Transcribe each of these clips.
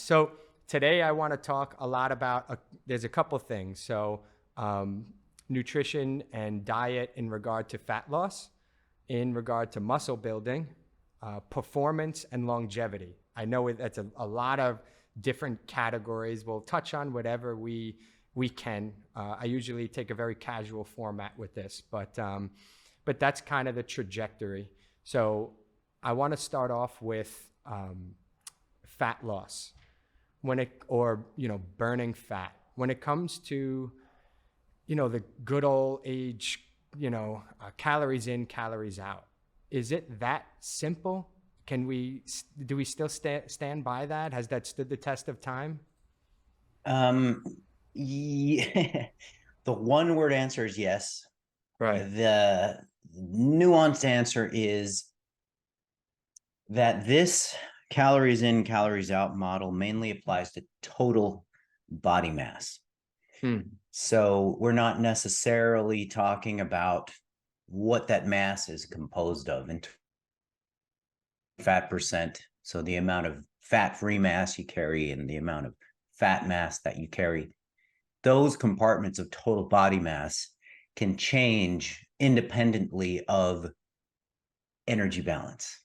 So today I want to talk a lot about, there's a couple things. So nutrition and diet in regard to fat loss, in regard to muscle building, performance and longevity. I know that's a lot of different categories. We'll touch on whatever we can. I usually take a very casual format with this, but that's kind of the trajectory. So I want to start off with fat loss or burning fat. When it comes to the good old age, calories in, calories out. Is it that simple? Do we still stand by that? Has that stood the test of time? Yeah, the one word answer is yes. Right. The nuanced answer is that this calories in, calories out model mainly applies to total body mass. So we're not necessarily talking about what that mass is composed of in fat percent. So the amount of fat-free mass you carry and the amount of fat mass that you carry, those compartments of total body mass can change independently of energy balance.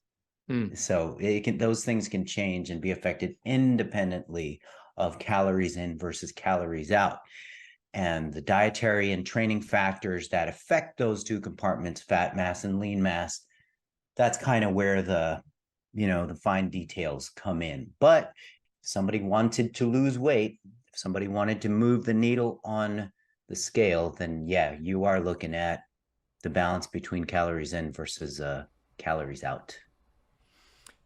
So those things can change and be affected independently of calories in versus calories out. And the dietary and training factors that affect those two compartments, fat mass and lean mass, that's kind of where the fine details come in. But if somebody wanted to lose weight, if somebody wanted to move the needle on the scale, then yeah, you are looking at the balance between calories in versus calories out.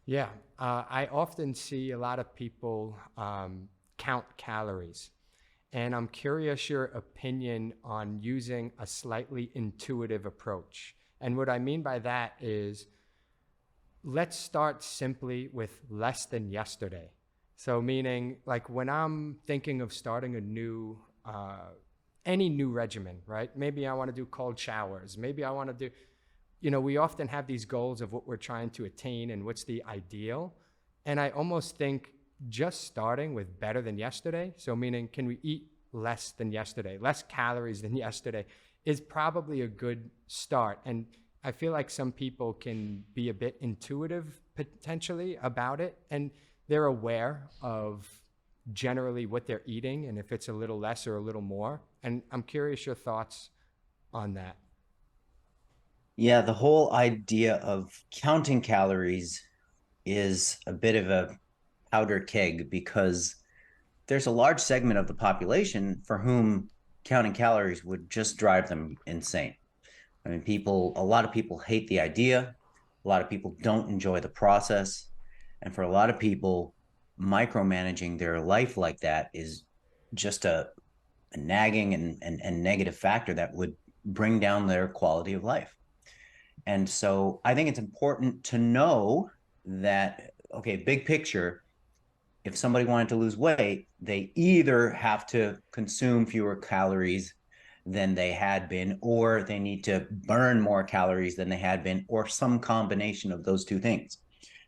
Yeah. I often see a lot of people count calories. And I'm curious your opinion on using a slightly intuitive approach. And what I mean by that is, let's start simply with less than yesterday. So meaning, like, when I'm thinking of starting any new regimen, right? Maybe I want to do cold showers. Maybe I want to do, we often have these goals of what we're trying to attain and what's the ideal. And I almost think just starting with better than yesterday, so meaning, can we eat less than yesterday, less calories than yesterday, is probably a good start. And I feel like some people can be a bit intuitive potentially about it, and they're aware of generally what they're eating and if it's a little less or a little more. And I'm curious your thoughts on that. Yeah, the whole idea of counting calories is a bit of a powder keg because there's a large segment of the population for whom counting calories would just drive them insane. I mean, a lot of people hate the idea. A lot of people don't enjoy the process. And for a lot of people, micromanaging their life like that is just a nagging and negative factor that would bring down their quality of life. And so I think it's important to know that, okay, big picture, if somebody wanted to lose weight, they either have to consume fewer calories than they had been, or they need to burn more calories than they had been, or some combination of those two things.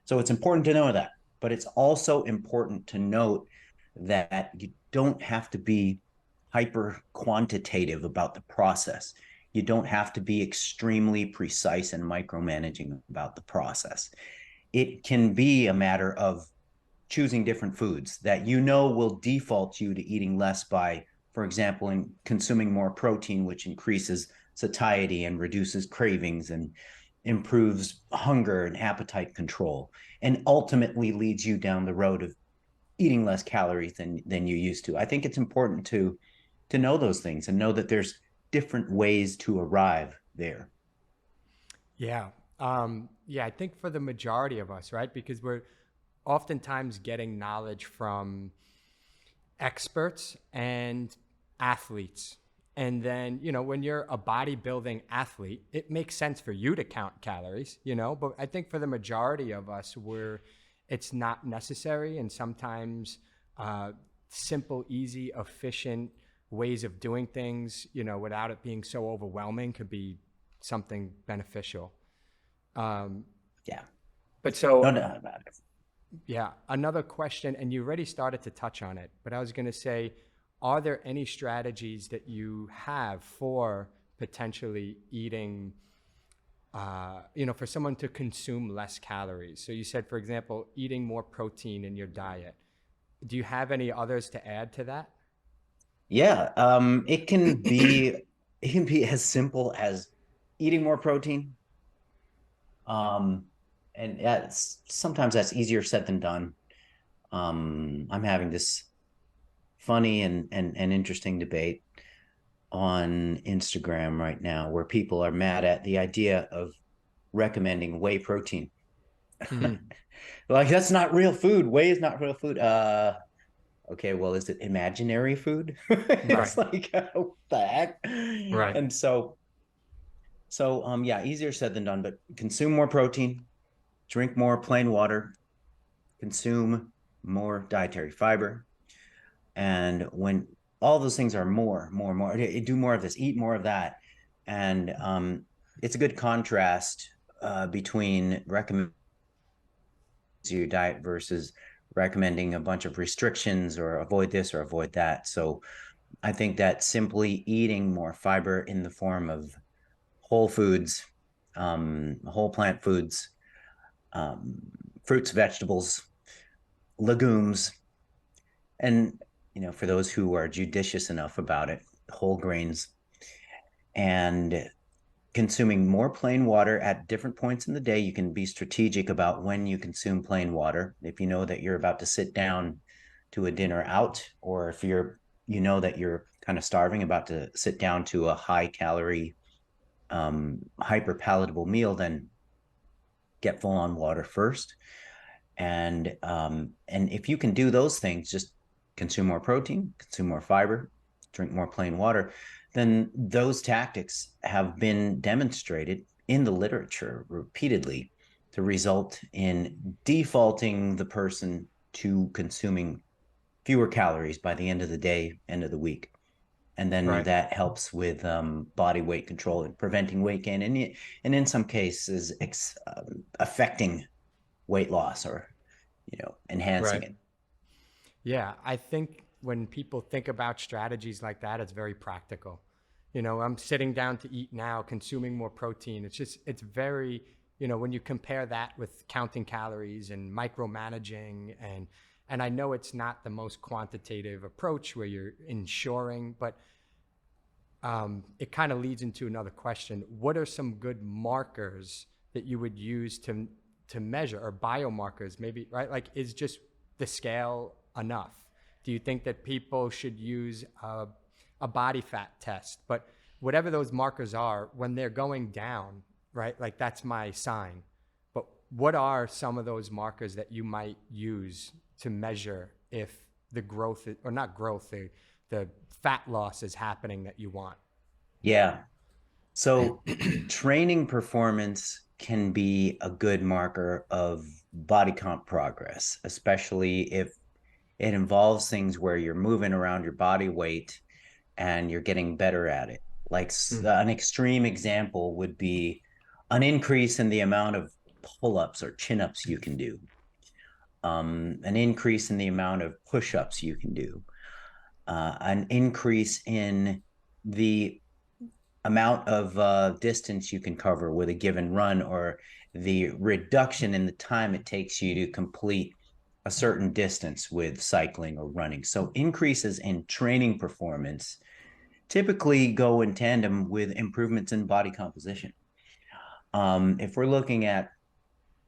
So it's important to know that. But it's also important to note that you don't have to be hyper quantitative about the process. You don't have to be extremely precise and micromanaging about the process. It can be a matter of choosing different foods that will default you to eating less by, for example, in consuming more protein, which increases satiety and reduces cravings and improves hunger and appetite control, and ultimately leads you down the road of eating less calories than you used to. I think it's important to know those things and know that there's different ways to arrive there. Yeah. Yeah, I think for the majority of us, right? Because we're oftentimes getting knowledge from experts and athletes. And then, when you're a bodybuilding athlete, it makes sense for you to count calories, but I think for the majority of us, it's not necessary. And sometimes simple, easy, efficient ways of doing things, without it being so overwhelming, could be something beneficial. Yeah, But no so doubt about it. Yeah, another question, and you already started to touch on it, but I was going to say, are there any strategies that you have for potentially eating, for someone to consume less calories? So you said, for example, eating more protein in your diet. Do you have any others to add to that? Yeah, it can be as simple as eating more protein. Um, and sometimes that's easier said than done. I'm having this funny and interesting debate on Instagram right now where people are mad at the idea of recommending whey protein. Hmm. Like that's not real food. Whey is not real food. Okay, well, is it imaginary food? Right, It's like what the heck? right, And so yeah, easier said than done, but consume more protein, drink more plain water, consume more dietary fiber. And when all those things are more, do more of this, eat more of that. And it's a good contrast between recommending your diet versus recommending a bunch of restrictions or avoid this or avoid that. So I think that simply eating more fiber in the form of whole foods, whole plant foods, um, fruits, vegetables, legumes, and for those who are judicious enough about it, whole grains, and consuming more plain water at different points in the day. You can be strategic about when you consume plain water. If you know that you're about to sit down to a dinner out, or if that you're kind of starving, about to sit down to a high calorie, hyper palatable meal, then get full on water first. And if you can do those things, just consume more protein, consume more fiber, drink more plain water, then those tactics have been demonstrated in the literature repeatedly to result in defaulting the person to consuming fewer calories by the end of the day, end of the week. And then right. that helps with body weight control and preventing weight gain, and in some cases affecting weight loss or enhancing Right. it. Yeah, I think when people think about strategies like that, it's very practical. I'm sitting down to eat now, consuming more protein. It's very, when you compare that with counting calories and micromanaging, and I know it's not the most quantitative approach where you're ensuring, but it kind of leads into another question. What are some good markers that you would use to measure, or biomarkers maybe, right? Like, is just the scale enough? Do you think that people should use a body fat test? But whatever those markers are, when they're going down, right? Like, that's my sign. But what are some of those markers that you might use to measure if the growth, or not growth, the fat loss is happening that you want? Yeah. So training performance can be a good marker of body comp progress, especially if it involves things where you're moving around your body weight and you're getting better at it. Like Mm. an extreme example would be an increase in the amount of pull-ups or chin-ups you can do, an increase in the amount of push-ups you can do, an increase in the amount of distance you can cover with a given run, or the reduction in the time it takes you to complete a certain distance with cycling or running. So increases in training performance typically go in tandem with improvements in body composition. If we're looking at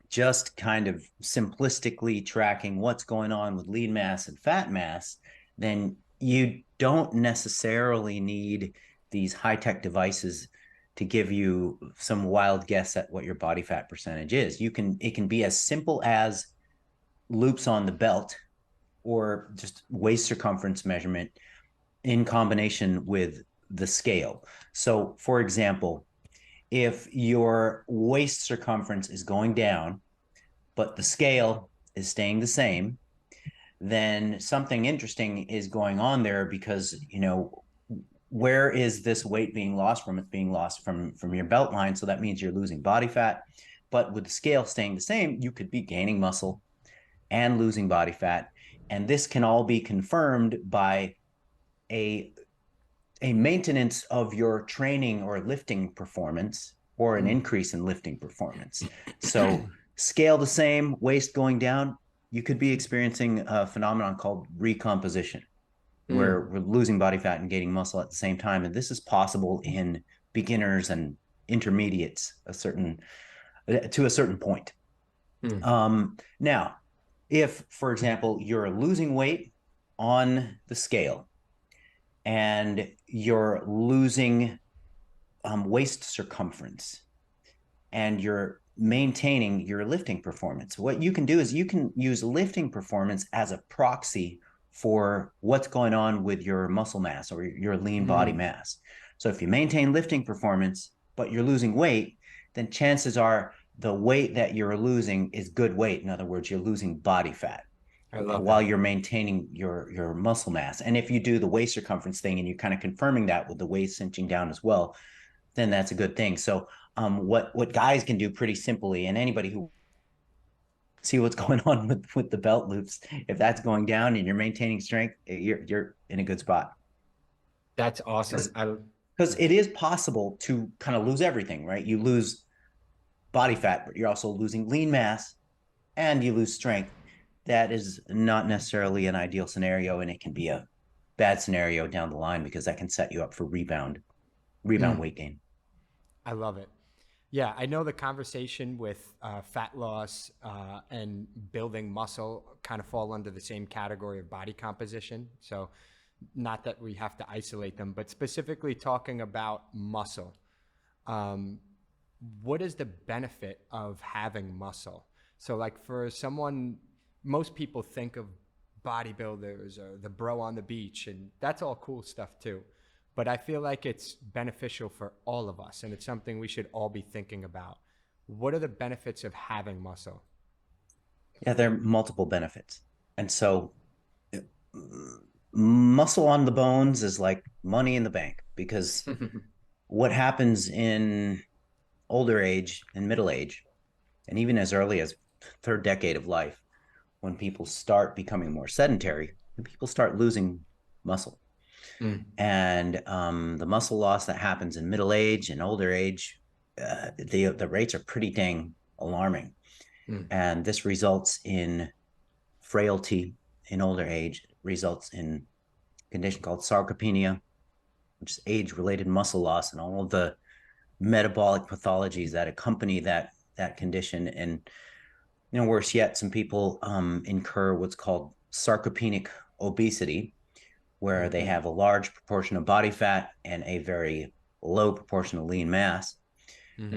just kind of simplistically tracking what's going on with lean mass and fat mass, then you don't necessarily need these high-tech devices to give you some wild guess at what your body fat percentage is. It can be as simple as loops on the belt or just waist circumference measurement in combination with the scale. So, for example, if your waist circumference is going down, but the scale is staying the same, then something interesting is going on there, because where is this weight being lost from? It's being lost from your belt line, so that means you're losing body fat. But with the scale staying the same, you could be gaining muscle, and losing body fat. And this can all be confirmed by a maintenance of your training or lifting performance, or an increase in lifting performance. So scale the same, waist going down, you could be experiencing a phenomenon called recomposition, where we're losing body fat and gaining muscle at the same time. And this is possible in beginners and intermediates to a certain point. Now, if, for example, you're losing weight on the scale and you're losing waist circumference and you're maintaining your lifting performance, what you can do is you can use lifting performance as a proxy for what's going on with your muscle mass or your lean body mass. So if you maintain lifting performance, but you're losing weight, then chances are the weight that you're losing is good weight. In other words, you're losing body fat while you're maintaining your muscle mass. And if you do the waist circumference thing and you're kind of confirming that with the waist cinching down as well, then that's a good thing. So what guys can do pretty simply, and anybody who see what's going on with the belt loops, if that's going down and you're maintaining strength, you're in a good spot. That's awesome. Because it is possible to kind of lose everything, right? You lose body fat, but you're also losing lean mass and you lose strength. That is not necessarily an ideal scenario, and it can be a bad scenario down the line because that can set you up for rebound weight gain. I love it. Yeah, I know the conversation with fat loss and building muscle kind of fall under the same category of body composition. So not that we have to isolate them, but specifically talking about muscle. What is the benefit of having muscle? So like for someone, most people think of bodybuilders or the bro on the beach, and that's all cool stuff too. But I feel like it's beneficial for all of us, and it's something we should all be thinking about. What are the benefits of having muscle? Yeah, there are multiple benefits. And so muscle on the bones is like money in the bank, because what happens in older age and middle age, and even as early as third decade of life, when people start becoming more sedentary, people start losing muscle. And the muscle loss that happens in middle age and older age, the rates are pretty dang alarming. And this results in frailty in older age, results in a condition called sarcopenia, which is age-related muscle loss, and all of the metabolic pathologies that accompany that condition. And worse yet, some people incur what's called sarcopenic obesity, where they have a large proportion of body fat and a very low proportion of lean mass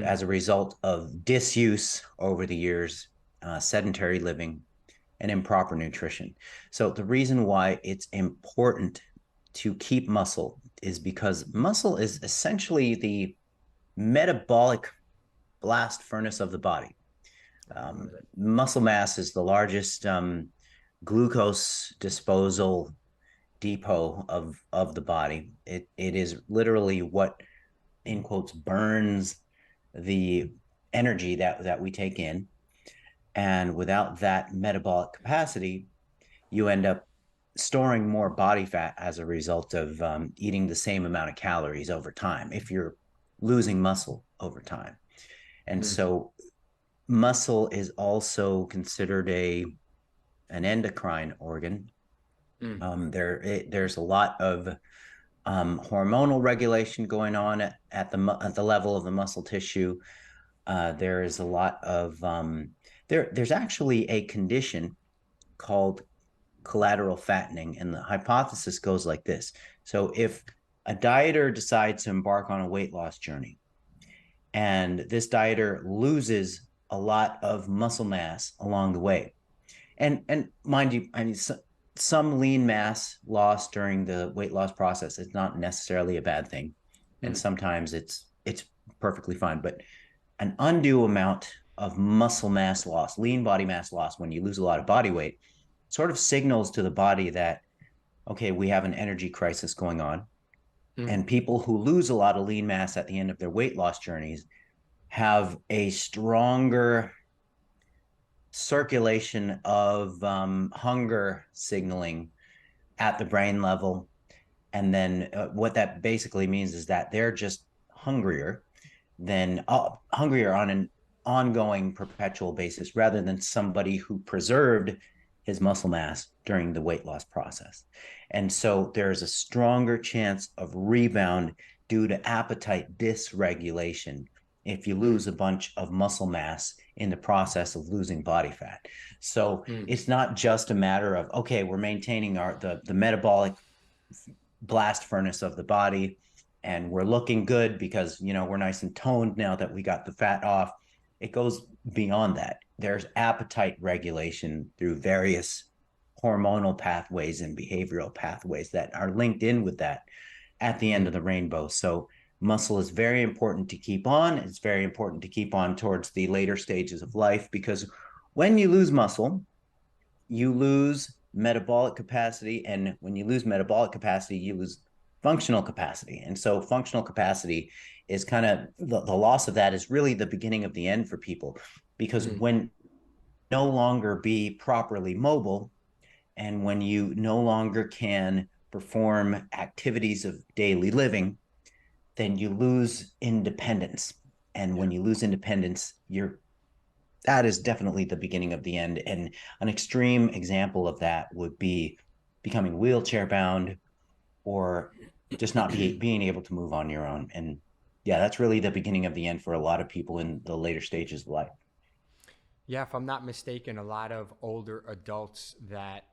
as a result of disuse over the years, sedentary living, and improper nutrition. So the reason why it's important to keep muscle is because muscle is essentially the metabolic blast furnace of the body. Muscle mass is the largest glucose disposal depot of the body. It is literally what, in quotes, burns the energy that we take in. And without that metabolic capacity, you end up storing more body fat as a result of eating the same amount of calories over time if you're losing muscle over time. And so muscle is also considered an endocrine organ. There's a lot of hormonal regulation going on at the level of the muscle tissue. There is a lot of there's actually a condition called collateral fattening, and the hypothesis goes like this. So if a dieter decides to embark on a weight loss journey, and this dieter loses a lot of muscle mass along the way, and mind you, I mean, some lean mass loss during the weight loss process is not necessarily a bad thing, and sometimes it's perfectly fine. But an undue amount of muscle mass loss, lean body mass loss, when you lose a lot of body weight, sort of signals to the body that, okay, we have an energy crisis going on. And people who lose a lot of lean mass at the end of their weight loss journeys have a stronger circulation of hunger signaling at the brain level. And then what that basically means is that they're just hungrier hungrier on an ongoing perpetual basis rather than somebody who preserved his muscle mass during the weight loss process. And so there's a stronger chance of rebound due to appetite dysregulation if you lose a bunch of muscle mass in the process of losing body fat. So it's not just a matter of, okay, we're maintaining the metabolic blast furnace of the body and we're looking good because we're nice and toned now that we got the fat off. It goes beyond that. There's appetite regulation through various hormonal pathways and behavioral pathways that are linked in with that at the end of the rainbow. So muscle is very important to keep on. It's very important to keep on towards the later stages of life, because when you lose muscle, you lose metabolic capacity. And when you lose metabolic capacity, you lose functional capacity. And so functional capacity is kind of the loss of that is really the beginning of the end for people, because when no longer be properly mobile, and when you no longer can perform activities of daily living, then you lose independence. And when you lose independence, that is definitely the beginning of the end. And an extreme example of that would be becoming wheelchair bound, or just not being able to move on your own. And yeah, that's really the beginning of the end for a lot of people in the later stages of life. Yeah, if I'm not mistaken, a lot of older adults that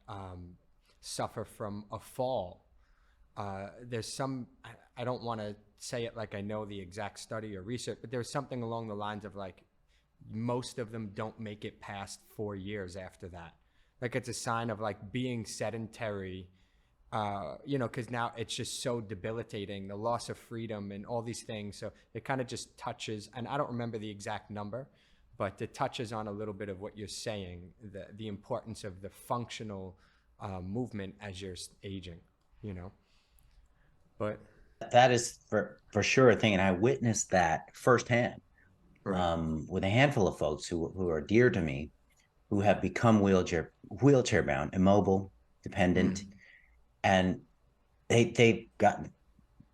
suffer from a fall, there's some, I don't want to say it like I know the exact study or research, but there's something along the lines of like, most of them don't make it past 4 years after that. Like it's a sign of like being sedentary, because now it's just so debilitating, the loss of freedom and all these things. So it kind of just touches, and I don't remember the exact number, but it touches on a little bit of what you're saying, the importance of the functional movement as you're aging, But that is for sure a thing. And I witnessed that firsthand. right. With a handful of folks who are dear to me, who have become wheelchair bound, immobile, dependent, and they got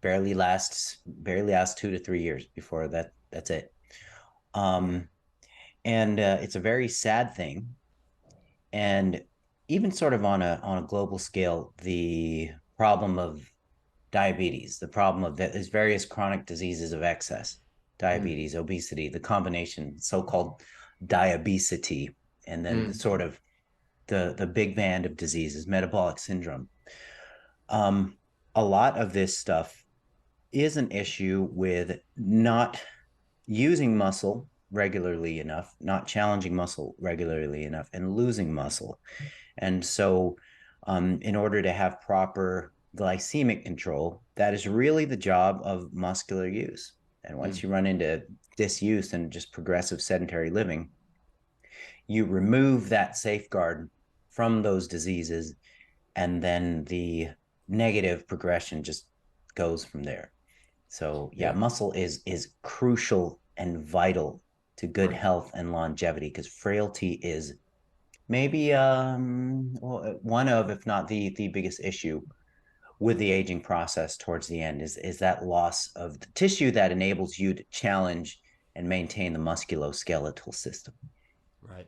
barely last 2 to 3 years before that's it. And it's a very sad thing. And even sort of on a global scale, the problem of diabetes, the problem of there's various chronic diseases of excess, diabetes, obesity, the combination, so-called diabesity, and then the sort of the big band of diseases, metabolic syndrome. A lot of this stuff is an issue with not using muscle regularly enough, not challenging muscle regularly enough, and losing muscle. And so, in order to have proper glycemic control, that is really the job of muscular use. And once you run into disuse and just progressive sedentary living, you remove that safeguard from those diseases, and then the negative progression just goes from there. So yeah, Yeah. muscle is crucial and vital to good Right. health and longevity, because frailty is maybe one of, if not the biggest issue with the aging process towards the end, is that loss of the tissue that enables you to challenge and maintain the musculoskeletal system. Right.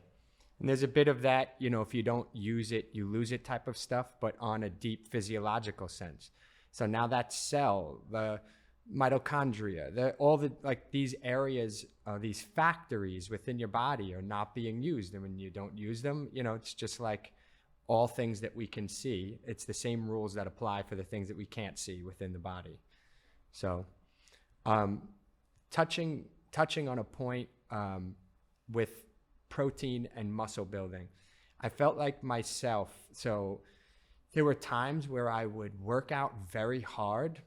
And there's a bit of that, if you don't use it, you lose it type of stuff, but on a deep physiological sense. So now that cell, the mitochondria, all the like these areas, these factories within your body are not being used. And when you don't use them, it's just like all things that we can see. It's the same rules that apply for the things that we can't see within the body. So um, touching on a point with protein and muscle building, I felt like myself. So there were times where I would work out very hard,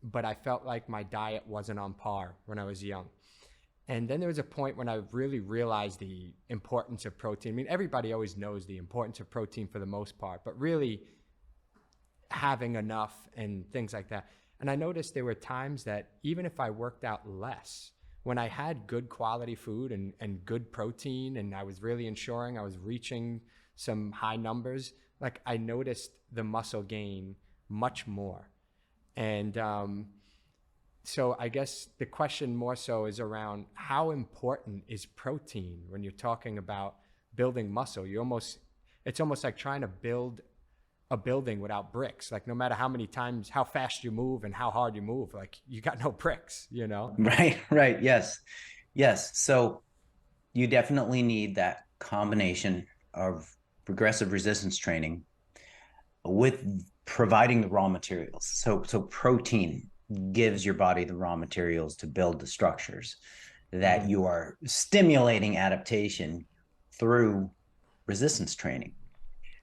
but I felt like my diet wasn't on par when I was young. And then there was a point when I really realized the importance of protein. I mean, everybody always knows the importance of protein for the most part, but really having enough and things like that. And I noticed there were times that even if I worked out less, when I had good quality food and good protein, and I was really ensuring I was reaching some high numbers, like I noticed the muscle gain much more. And so I guess the question more so is around how important is protein when you're talking about building muscle? It's almost like trying to build a building without bricks. Like no matter how many times, how fast you move and how hard you move, like you got no bricks, you know? Right, right. Yes. Yes. So you definitely need that combination of progressive resistance training with providing the raw materials. So protein gives your body the raw materials to build the structures that you are stimulating adaptation through resistance training.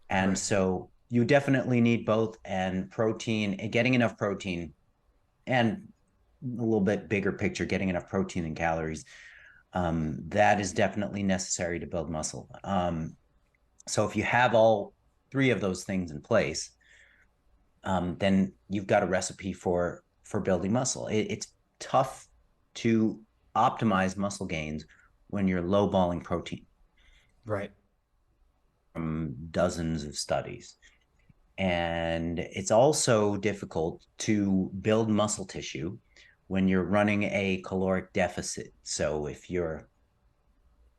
And Right. so you definitely need both, and protein, getting enough protein, and a little bit bigger picture, getting enough protein and calories, that is definitely necessary to build muscle. So if you have all three of those things in place, then you've got a recipe for building muscle. It's tough to optimize muscle gains when you're lowballing protein Right. from dozens of studies. And it's also difficult to build muscle tissue when you're running a caloric deficit. So if you're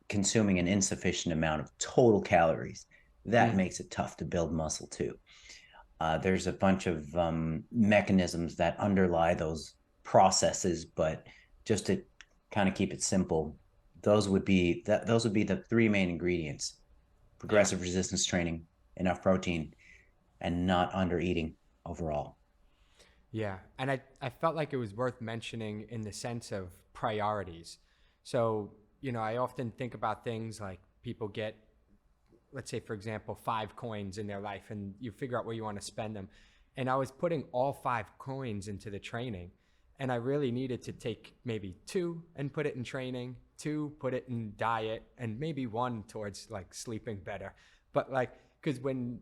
consuming an insufficient amount of total calories, that Mm. makes it tough to build muscle too. There's a bunch of mechanisms that underlie those processes, but just to kind of keep it simple, those would be the three main ingredients: Yeah. progressive resistance training, enough protein, and not under eating overall. Yeah. And I felt like it was worth mentioning in the sense of priorities. So, I often think about things like people get, let's say, for example, 5 coins in their life, and you figure out where you want to spend them. And I was putting all 5 coins into the training. And I really needed to take maybe two and put it in training, two, put it in diet, and maybe one towards like sleeping better. But like, because when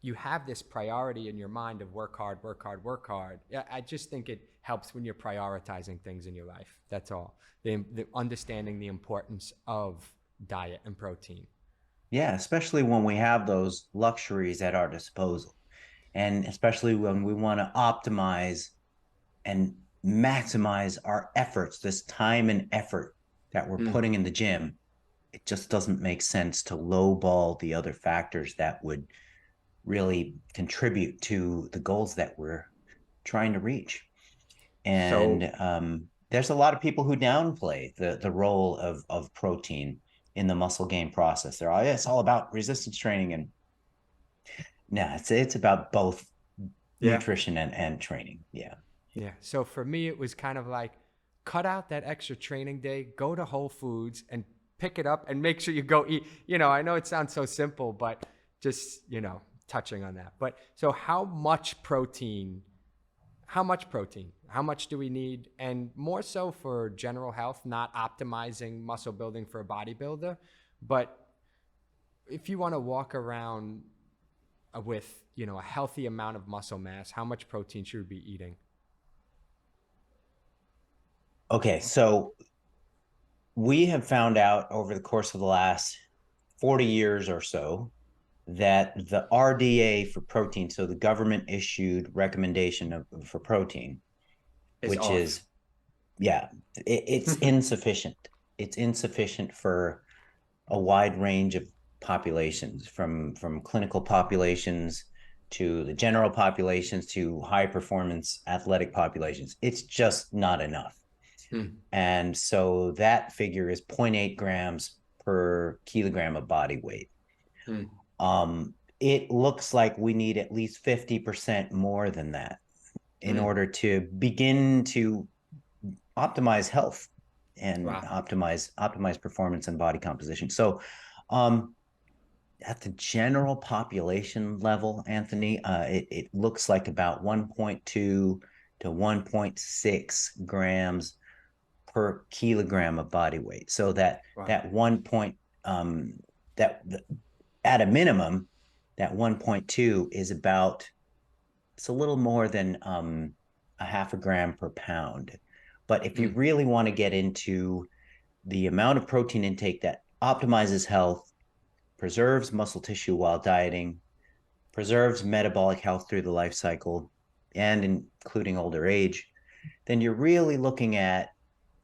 you have this priority in your mind of work hard, work hard, work hard. Yeah, I just think it helps when you're prioritizing things in your life. That's all. The understanding the importance of diet and protein. Yeah, especially when we have those luxuries at our disposal, and especially when we want to optimize and maximize our efforts, this time and effort that we're Mm. putting in the gym. It just doesn't make sense to lowball the other factors that would really contribute to the goals that we're trying to reach. So And there's a lot of people who downplay the role of protein in the muscle gain process. They're all, yeah, it's all about resistance training, and no, it's about both yeah, nutrition and training. Yeah. yeah. So for me, it was kind of like cut out that extra training day, go to Whole Foods and pick it up and make sure you go eat. I know it sounds so simple, but just, touching on that. But so how much protein, how much do we need? And more so for general health, not optimizing muscle building for a bodybuilder, but if you want to walk around with, a healthy amount of muscle mass, how much protein should we be eating? Okay, so we have found out over the course of the last 40 years or so that the RDA for protein, so the government issued recommendation for protein, Is which off. is, yeah, it's insufficient. It's insufficient for a wide range of populations, from clinical populations to the general populations to high performance athletic populations. It's just not enough. Hmm. And so that figure is zero point 0.8 grams per kilogram of body weight. Hmm. It looks like we need at least 50% more than that in Hmm. order to begin to optimize health and Wow. optimize performance and body composition. So um, at the general population level, Anthony, it looks like about 1.2 to 1.6 grams per kilogram of body weight. So Wow. that one point that at a minimum, that 1.2 is about, it's a little more than a half a gram per pound. But if you really want to get into the amount of protein intake that optimizes health, preserves muscle tissue while dieting, preserves metabolic health through the life cycle, and including older age, then you're really looking at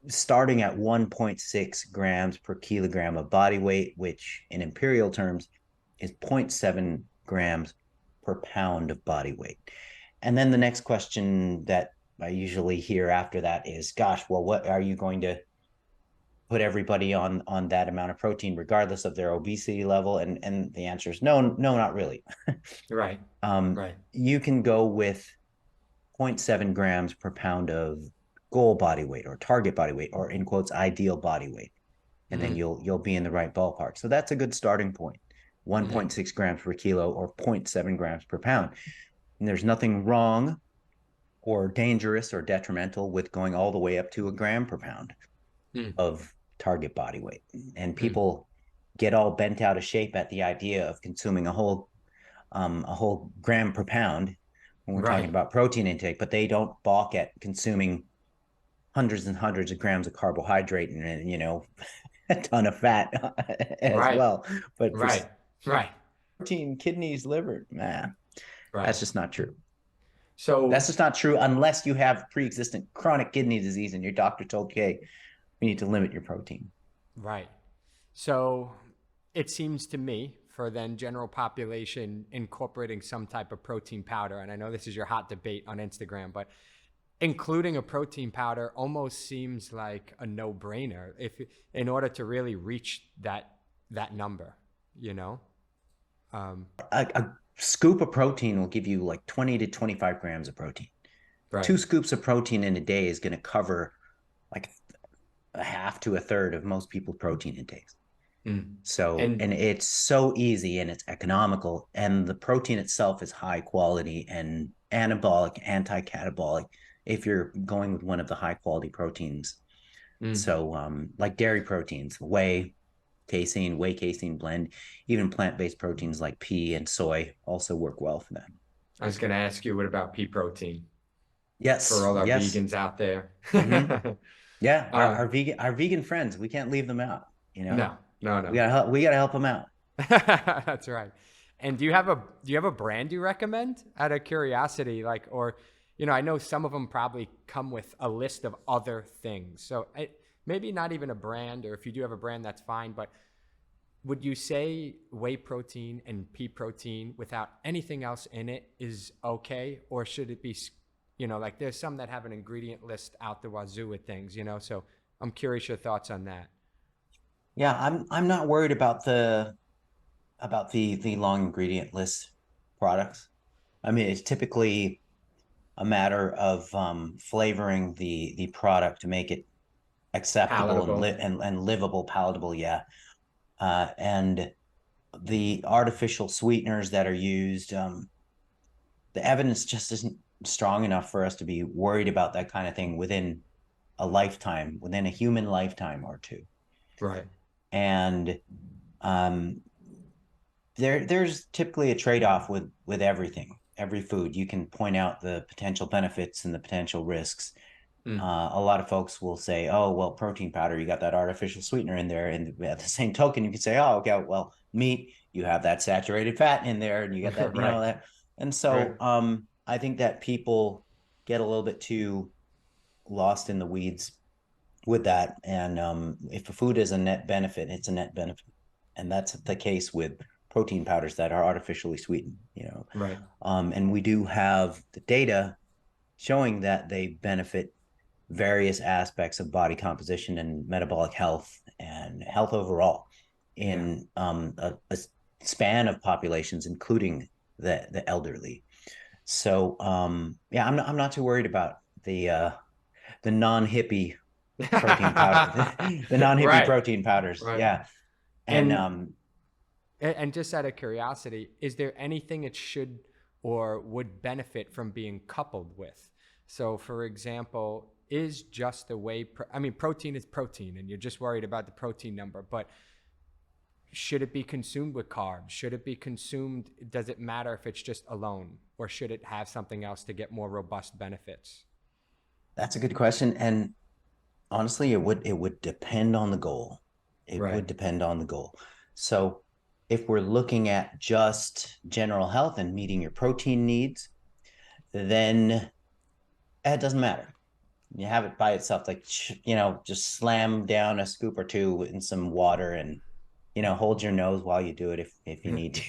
starting at 1.6 grams per kilogram of body weight, which in imperial terms is 0.7 grams per pound of body weight. And then the next question that I usually hear after that is, gosh, well, what are you going to put everybody on that amount of protein regardless of their obesity level? And the answer is no, not really. Right. Right. You can go with 0.7 grams per pound of goal body weight or target body weight, or in quotes, ideal body weight. And then you'll be in the right ballpark. So that's a good starting point. 1.6 grams per kilo or 0.7 grams per pound. And there's nothing wrong or dangerous or detrimental with going all the way up to a gram per pound of target body weight. And people get all bent out of shape at the idea of consuming a whole gram per pound when we're talking about protein intake, but they don't balk at consuming hundreds and hundreds of grams of carbohydrate and, you know, a ton of fat as well. But protein, kidneys, liver, man, that's just not true. So that's just not true unless you have pre-existing chronic kidney disease and your doctor told you, hey, we need to limit your protein. Right. So it seems to me, for then general population, incorporating some type of protein powder, and I know this is your hot debate on Instagram, but including a protein powder almost seems like a no-brainer in order to really reach that number, you know? A scoop of protein will give you like 20 to 25 grams of protein. 2 scoops of protein in a day is going to cover like a half to a third of most people's protein intakes. So, and it's so easy and it's economical, and the protein itself is high quality and anabolic, anti-catabolic if you're going with one of the high quality proteins. So like dairy proteins, whey casein blend, even plant-based proteins like pea and soy also work well for that. I was going to ask you, what about pea protein? Yes. For all our vegans out there. Yeah. Our vegan friends, we can't leave them out, you know? No. We gotta help them out. That's right. And do you have a brand you recommend, out of curiosity? Like, or, you know, I know some of them probably come with a list of other things. So maybe not even a brand, or if you do have a brand, that's fine. But would you say whey protein and pea protein without anything else in it is okay? Or should it be, you know, like there's some that have an ingredient list out the wazoo with things, you know? So I'm curious your thoughts on that. Yeah, I'm not worried about the long ingredient list products. I mean, it's typically a matter of flavoring the product to make it acceptable and livable, palatable. Yeah, and the artificial sweeteners that are used, the evidence just isn't strong enough for us to be worried about that kind of thing within a human lifetime or two. Right. And there's typically a trade-off with every food. You can point out the potential benefits and the potential risks. A lot of folks will say, oh, well, protein powder, you got that artificial sweetener in there. And at the same token, you can say, oh, okay, well, meat, you have that saturated fat in there, and you got that, you know, that. And so I think that people get a little bit too lost in the weeds with that. And if a food is a net benefit, it's a net benefit. And that's the case with protein powders that are artificially sweetened, you know. Right. And we do have the data showing that they benefit various aspects of body composition and metabolic health and health overall in a span of populations, including the elderly. So I'm not too worried about the non-hippie protein powder, the non-hippie protein powders. Yeah. And just out of curiosity, is there anything it should or would benefit from being coupled with? So, for example, is just the whey, protein is protein, and you're just worried about the protein number, but should it be consumed with carbs? Should it be consumed? Does it matter if it's just alone, or should it have something else to get more robust benefits? That's a good question. And Honestly, it would depend on the goal. It Right. would depend on the goal. So if we're looking at just general health and meeting your protein needs, then it doesn't matter. You have it by itself, like, just slam down a scoop or two in some water and, hold your nose while you do it if you need to.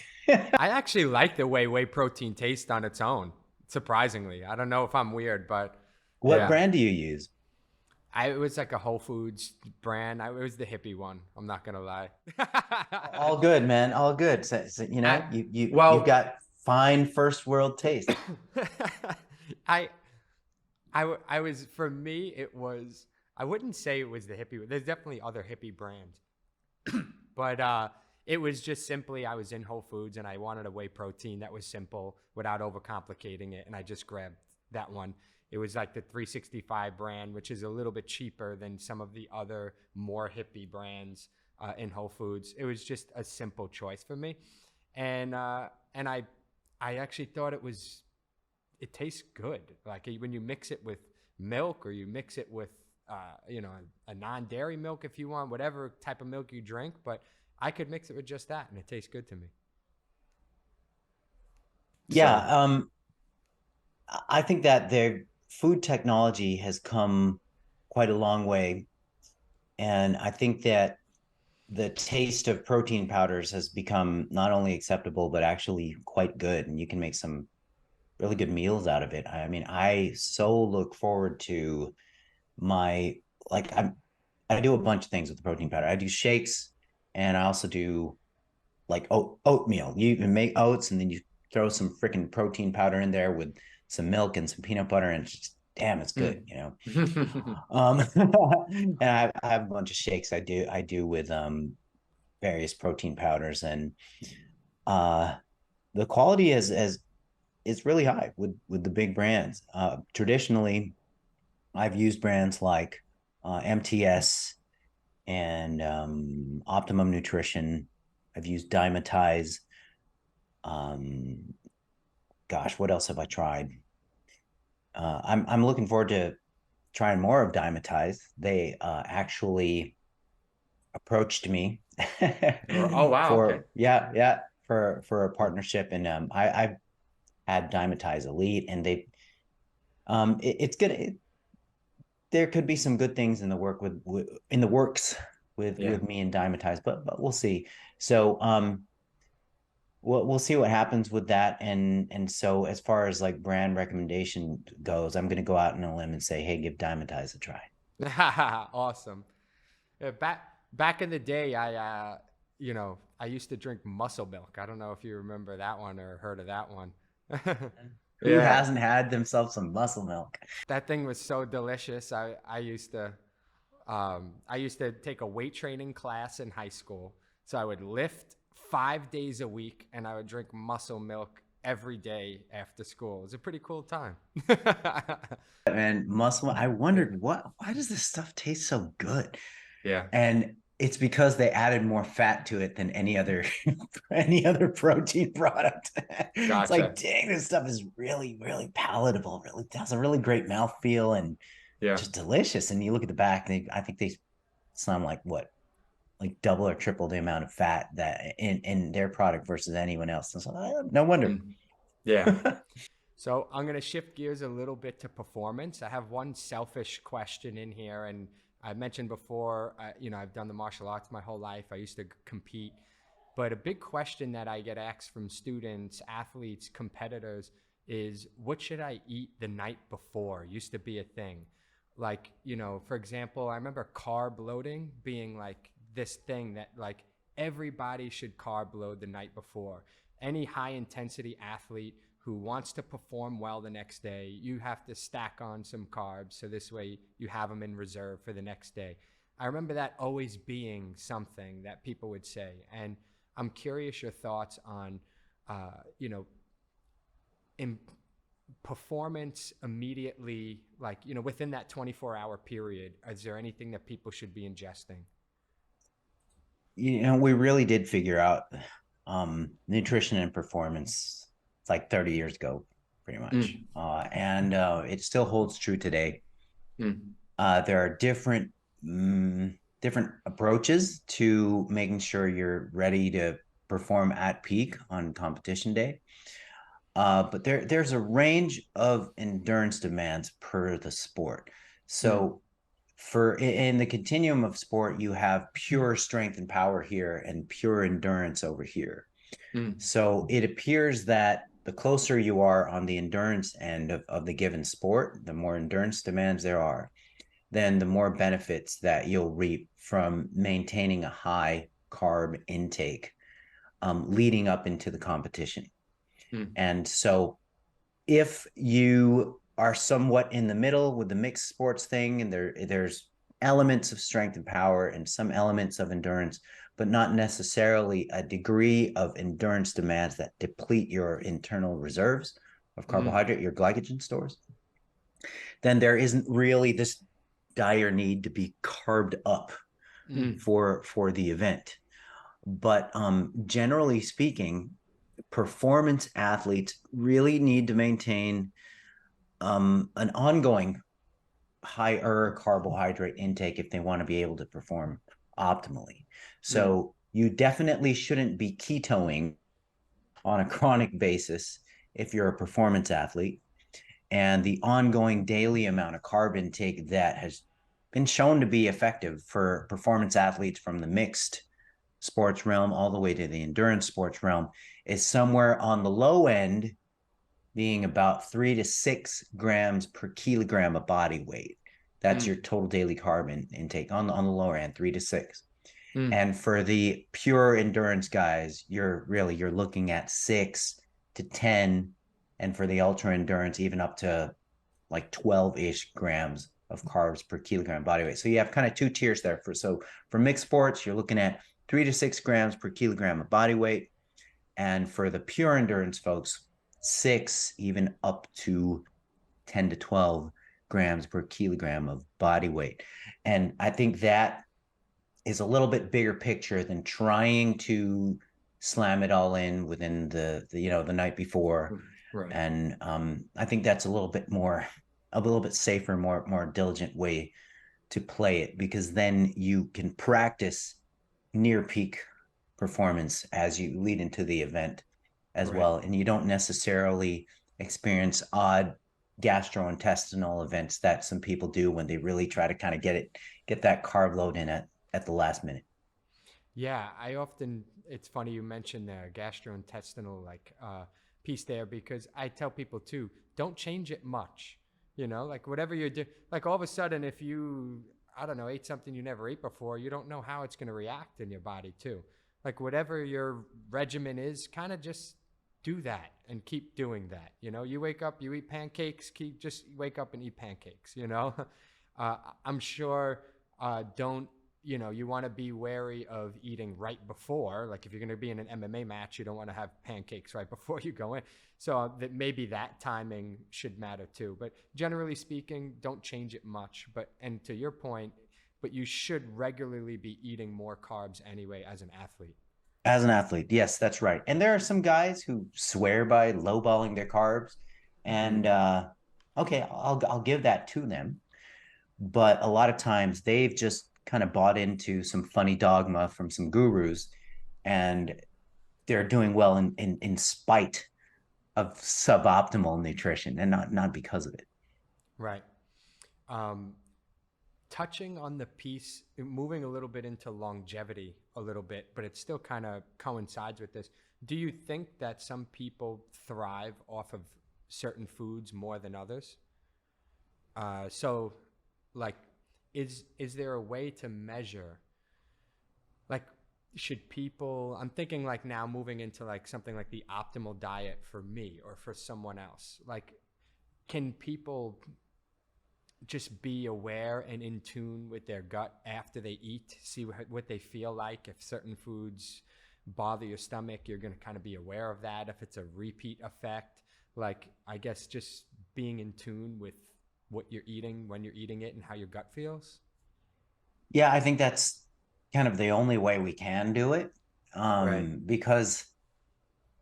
I actually like the way whey protein tastes on its own. Surprisingly, I don't know if I'm weird, but What yeah, brand do you use? it was like a Whole Foods brand. It was the hippie one. I'm not gonna lie. All good, man. All good. So, I, you've well, got fine first world taste. I, I was for me. It was. I wouldn't say it was the hippie. There's definitely other hippie brands, but it was just simply I was in Whole Foods and I wanted a whey protein that was simple without overcomplicating it, and I just grabbed that one. It was like the 365 brand, which is a little bit cheaper than some of the other more hippie brands in Whole Foods. It was just a simple choice for me, and I actually thought it tastes good. Like when you mix it with milk or you mix it with a non-dairy milk if you want, whatever type of milk you drink, but I could mix it with just that and it tastes good to me. Yeah, So, I think that the food technology has come quite a long way, and I think that the taste of protein powders has become not only acceptable but actually quite good, and you can make some really good meals out of it. I mean, I so look forward to my like I do a bunch of things with the protein powder. I do shakes, and I also do like oatmeal. You can make oats and then you throw some freaking protein powder in there with some milk and some peanut butter, and it's just damn, it's good, And I have a bunch of shakes I do with various protein powders, and uh the quality is really high with the big brands. Traditionally, I've used brands like MTS and Optimum Nutrition. I've used Dymatize. Um, Gosh, what else have I tried? I'm looking forward to trying more of Dymatize. They actually approached me oh wow, okay. for for a partnership, and I've had Dymatize Elite, and it's good. There could be some good things in the in the works Yeah. with me and Dymatize, but we'll see. So we'll see what happens with that, and so as far as like brand recommendation goes, I'm going to go out on a limb and say, hey, give Dymatize a try. Awesome. Yeah, back in the day, I used to drink muscle milk. I don't know if you remember that one or heard of that one. Who Yeah, hasn't had themselves some muscle milk? that thing was so delicious. I used to take a weight training class in high school. So I would lift 5 days a week and I would drink muscle milk every day after school. It was a pretty cool time. And muscle, I wondered, why does this stuff taste so good? Yeah. And it's because they added more fat to it than any other any other protein product. It's like, Gotcha. dang, this stuff is really, really palatable. Really has a really great mouthfeel and Yeah. just delicious. And you look at the back, I think they sound like what, like double or triple the amount of fat that in their product versus anyone else. So, no wonder. Mm. Yeah. So I'm going to shift gears a little bit to performance. I have one selfish question in here, and I mentioned before, I've done the martial arts my whole life. I used to compete, but a big question that I get asked from students, athletes, competitors is, what should I eat the night before? Used to be a thing. Like, for example, I remember carb loading being like this thing that like everybody should carb load the night before. Any high intensity athlete who wants to perform well the next day, you have to stack on some carbs so this way you have them in reserve for the next day. I remember that always being something that people would say. And I'm curious your thoughts on, you know, in performance immediately, like, within that 24-hour period. Is there anything that people should be ingesting? We really did figure out nutrition and performance like 30 years ago, pretty much. Mm, And it still holds true today. mm. There are different approaches to making sure you're ready to perform at peak on competition day. But there's a range of endurance demands per the sport. So for in the continuum of sport, you have pure strength and power here and pure endurance over here. So it appears that the closer you are on the endurance end of the given sport, the more endurance demands there are, then the more benefits that you'll reap from maintaining a high carb intake leading up into the competition. And so if you are somewhat in the middle with the mixed sports thing, and there's elements of strength and power and some elements of endurance, but not necessarily a degree of endurance demands that deplete your internal reserves of carbohydrate, your glycogen stores, then there isn't really this dire need to be carved up for the event. But generally speaking, performance athletes really need to maintain an ongoing higher carbohydrate intake if they want to be able to perform optimally. So you definitely shouldn't be ketoing on a chronic basis if you're a performance athlete. And the ongoing daily amount of carb intake that has been shown to be effective for performance athletes from the mixed sports realm all the way to the endurance sports realm is somewhere on the low end, being about 3 to 6 grams per kilogram of body weight. That's your total daily carb intake on the lower end, 3 to 6. And for the pure endurance guys, you're looking at 6 to 10, and for the ultra endurance, even up to like 12-ish grams of carbs per kilogram body weight. So you have kind of two tiers there. For mixed sports, you're looking at 3 to 6 grams per kilogram of body weight. And for the pure endurance folks, 6, even up to 10 to 12 grams per kilogram of body weight. And I think that is a little bit bigger picture than trying to slam it all in within the night before. Right. And I think that's a little bit safer, more diligent way to play it, because then you can practice near peak performance as you lead into the event as well. And you don't necessarily experience odd gastrointestinal events that some people do when they really try to kind of get that carb load in at the last minute. Yeah, it's funny you mentioned the gastrointestinal piece there, because I tell people too, don't change it much. Like whatever you're doing, like all of a sudden, if you, I don't know, ate something you never ate before, you don't know how it's going to react in your body too. Like whatever your regimen is, kind of just do that and keep doing that. You wake up, you eat pancakes, just wake up and eat pancakes, I'm sure, don't, you want to be wary of eating right before. Like if you're going to be in an MMA match, you don't want to have pancakes right before you go in. So that maybe that timing should matter too. But generally speaking, don't change it much. And to your point, but you should regularly be eating more carbs anyway as an athlete. As an athlete, yes, that's right. And there are some guys who swear by lowballing their carbs, and okay, I'll give that to them. But a lot of times they've just kind of bought into some funny dogma from some gurus, and they're doing well in spite of suboptimal nutrition, and not because of it. Right. Touching on the piece, moving a little bit into longevity a little bit, but it still kind of coincides with this. Do you think that some people thrive off of certain foods more than others? So like, is there a way to measure, like, should people, I'm thinking like now moving into like something like the optimal diet for me or for someone else, like, can people just be aware and in tune with their gut after they eat, see what they feel like? If certain foods bother your stomach, you're going to kind of be aware of that. If it's a repeat effect, like, I guess just being in tune with what you're eating, when you're eating it, and how your gut feels. Yeah, I think that's kind of the only way we can do it, Right. because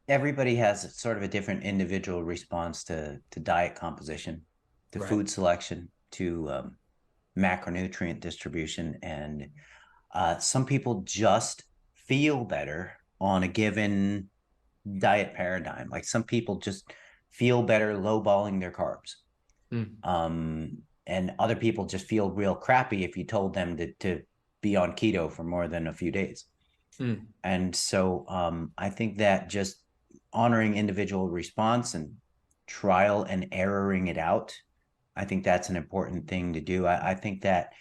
everybody has sort of a different individual response to diet composition, to Right. food selection, to macronutrient distribution. And some people just feel better on a given diet paradigm. Like some people just feel better lowballing their carbs. And other people just feel real crappy if you told them to be on keto for more than a few days. And so I think that just honoring individual response and trial and erroring it out, I think that's an important thing to do. I think that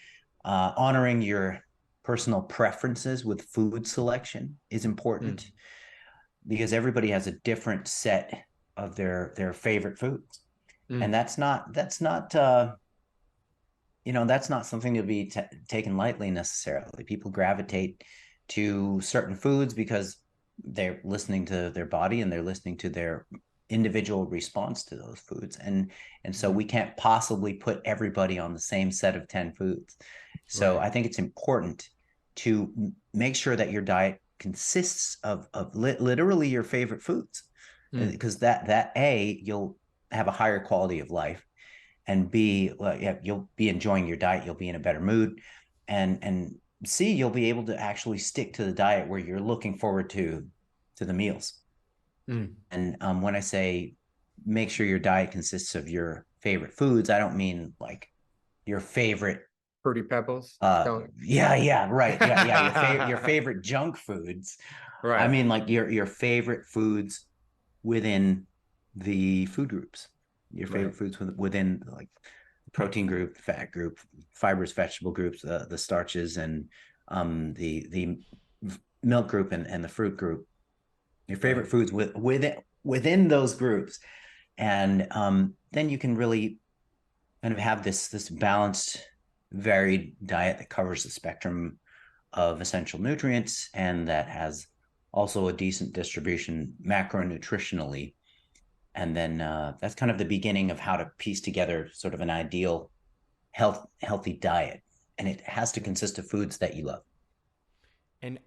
honoring your personal preferences with food selection is important because everybody has a different set of their favorite foods. And that's not that's not something to be taken lightly necessarily. People gravitate to certain foods because they're listening to their body and they're listening to their individual response to those foods. And so we can't possibly put everybody on the same set of 10 foods. So I think it's important to make sure that your diet consists of literally your favorite foods, because that A, you'll have a higher quality of life, and B, you'll be enjoying your diet, you'll be in a better mood, and C, you'll be able to actually stick to the diet where you're looking forward to the meals. And when I say make sure your diet consists of your favorite foods, I don't mean like your favorite Fruity Pebbles. right, your favorite junk foods. Right. I mean like your favorite foods within the food groups, your favorite foods within like protein group, fat group, fibrous vegetable groups, the starches, and the milk group and the fruit group. Your favorite foods within those groups, and then you can really kind of have this balanced, varied diet that covers the spectrum of essential nutrients and that has also a decent distribution macronutritionally. And then that's kind of the beginning of how to piece together sort of an ideal healthy diet. And it has to consist of foods that you love. And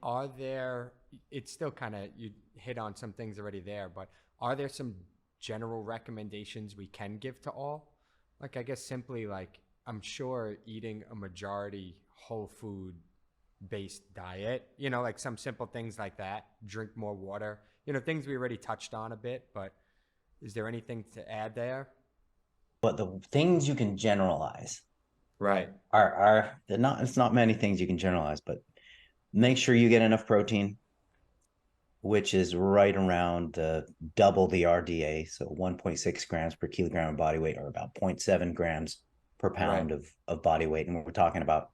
it's still kind of, you hit on some things already there, but are there some general recommendations we can give to all? Like, I guess simply like, I'm sure eating a majority whole food based diet, like some simple things like that, drink more water, things we already touched on a bit, but is there anything to add there? But the things you can generalize Right. it's not many things you can generalize, but make sure you get enough protein, which is right around double the RDA, so 1.6 grams per kilogram of body weight, or about 0.7 grams per pound of body weight. And we're talking about,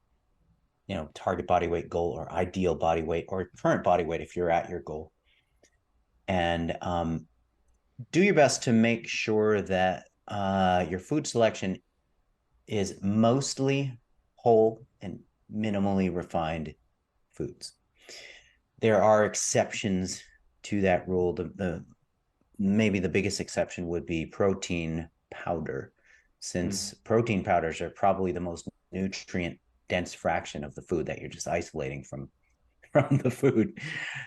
target body weight goal or ideal body weight or current body weight if you're at your goal. And do your best to make sure that your food selection is mostly whole and minimally refined foods. There are exceptions to that rule. Maybe the biggest exception would be protein powder, since protein powders are probably the most nutrient dense fraction of the food that you're just isolating from the food.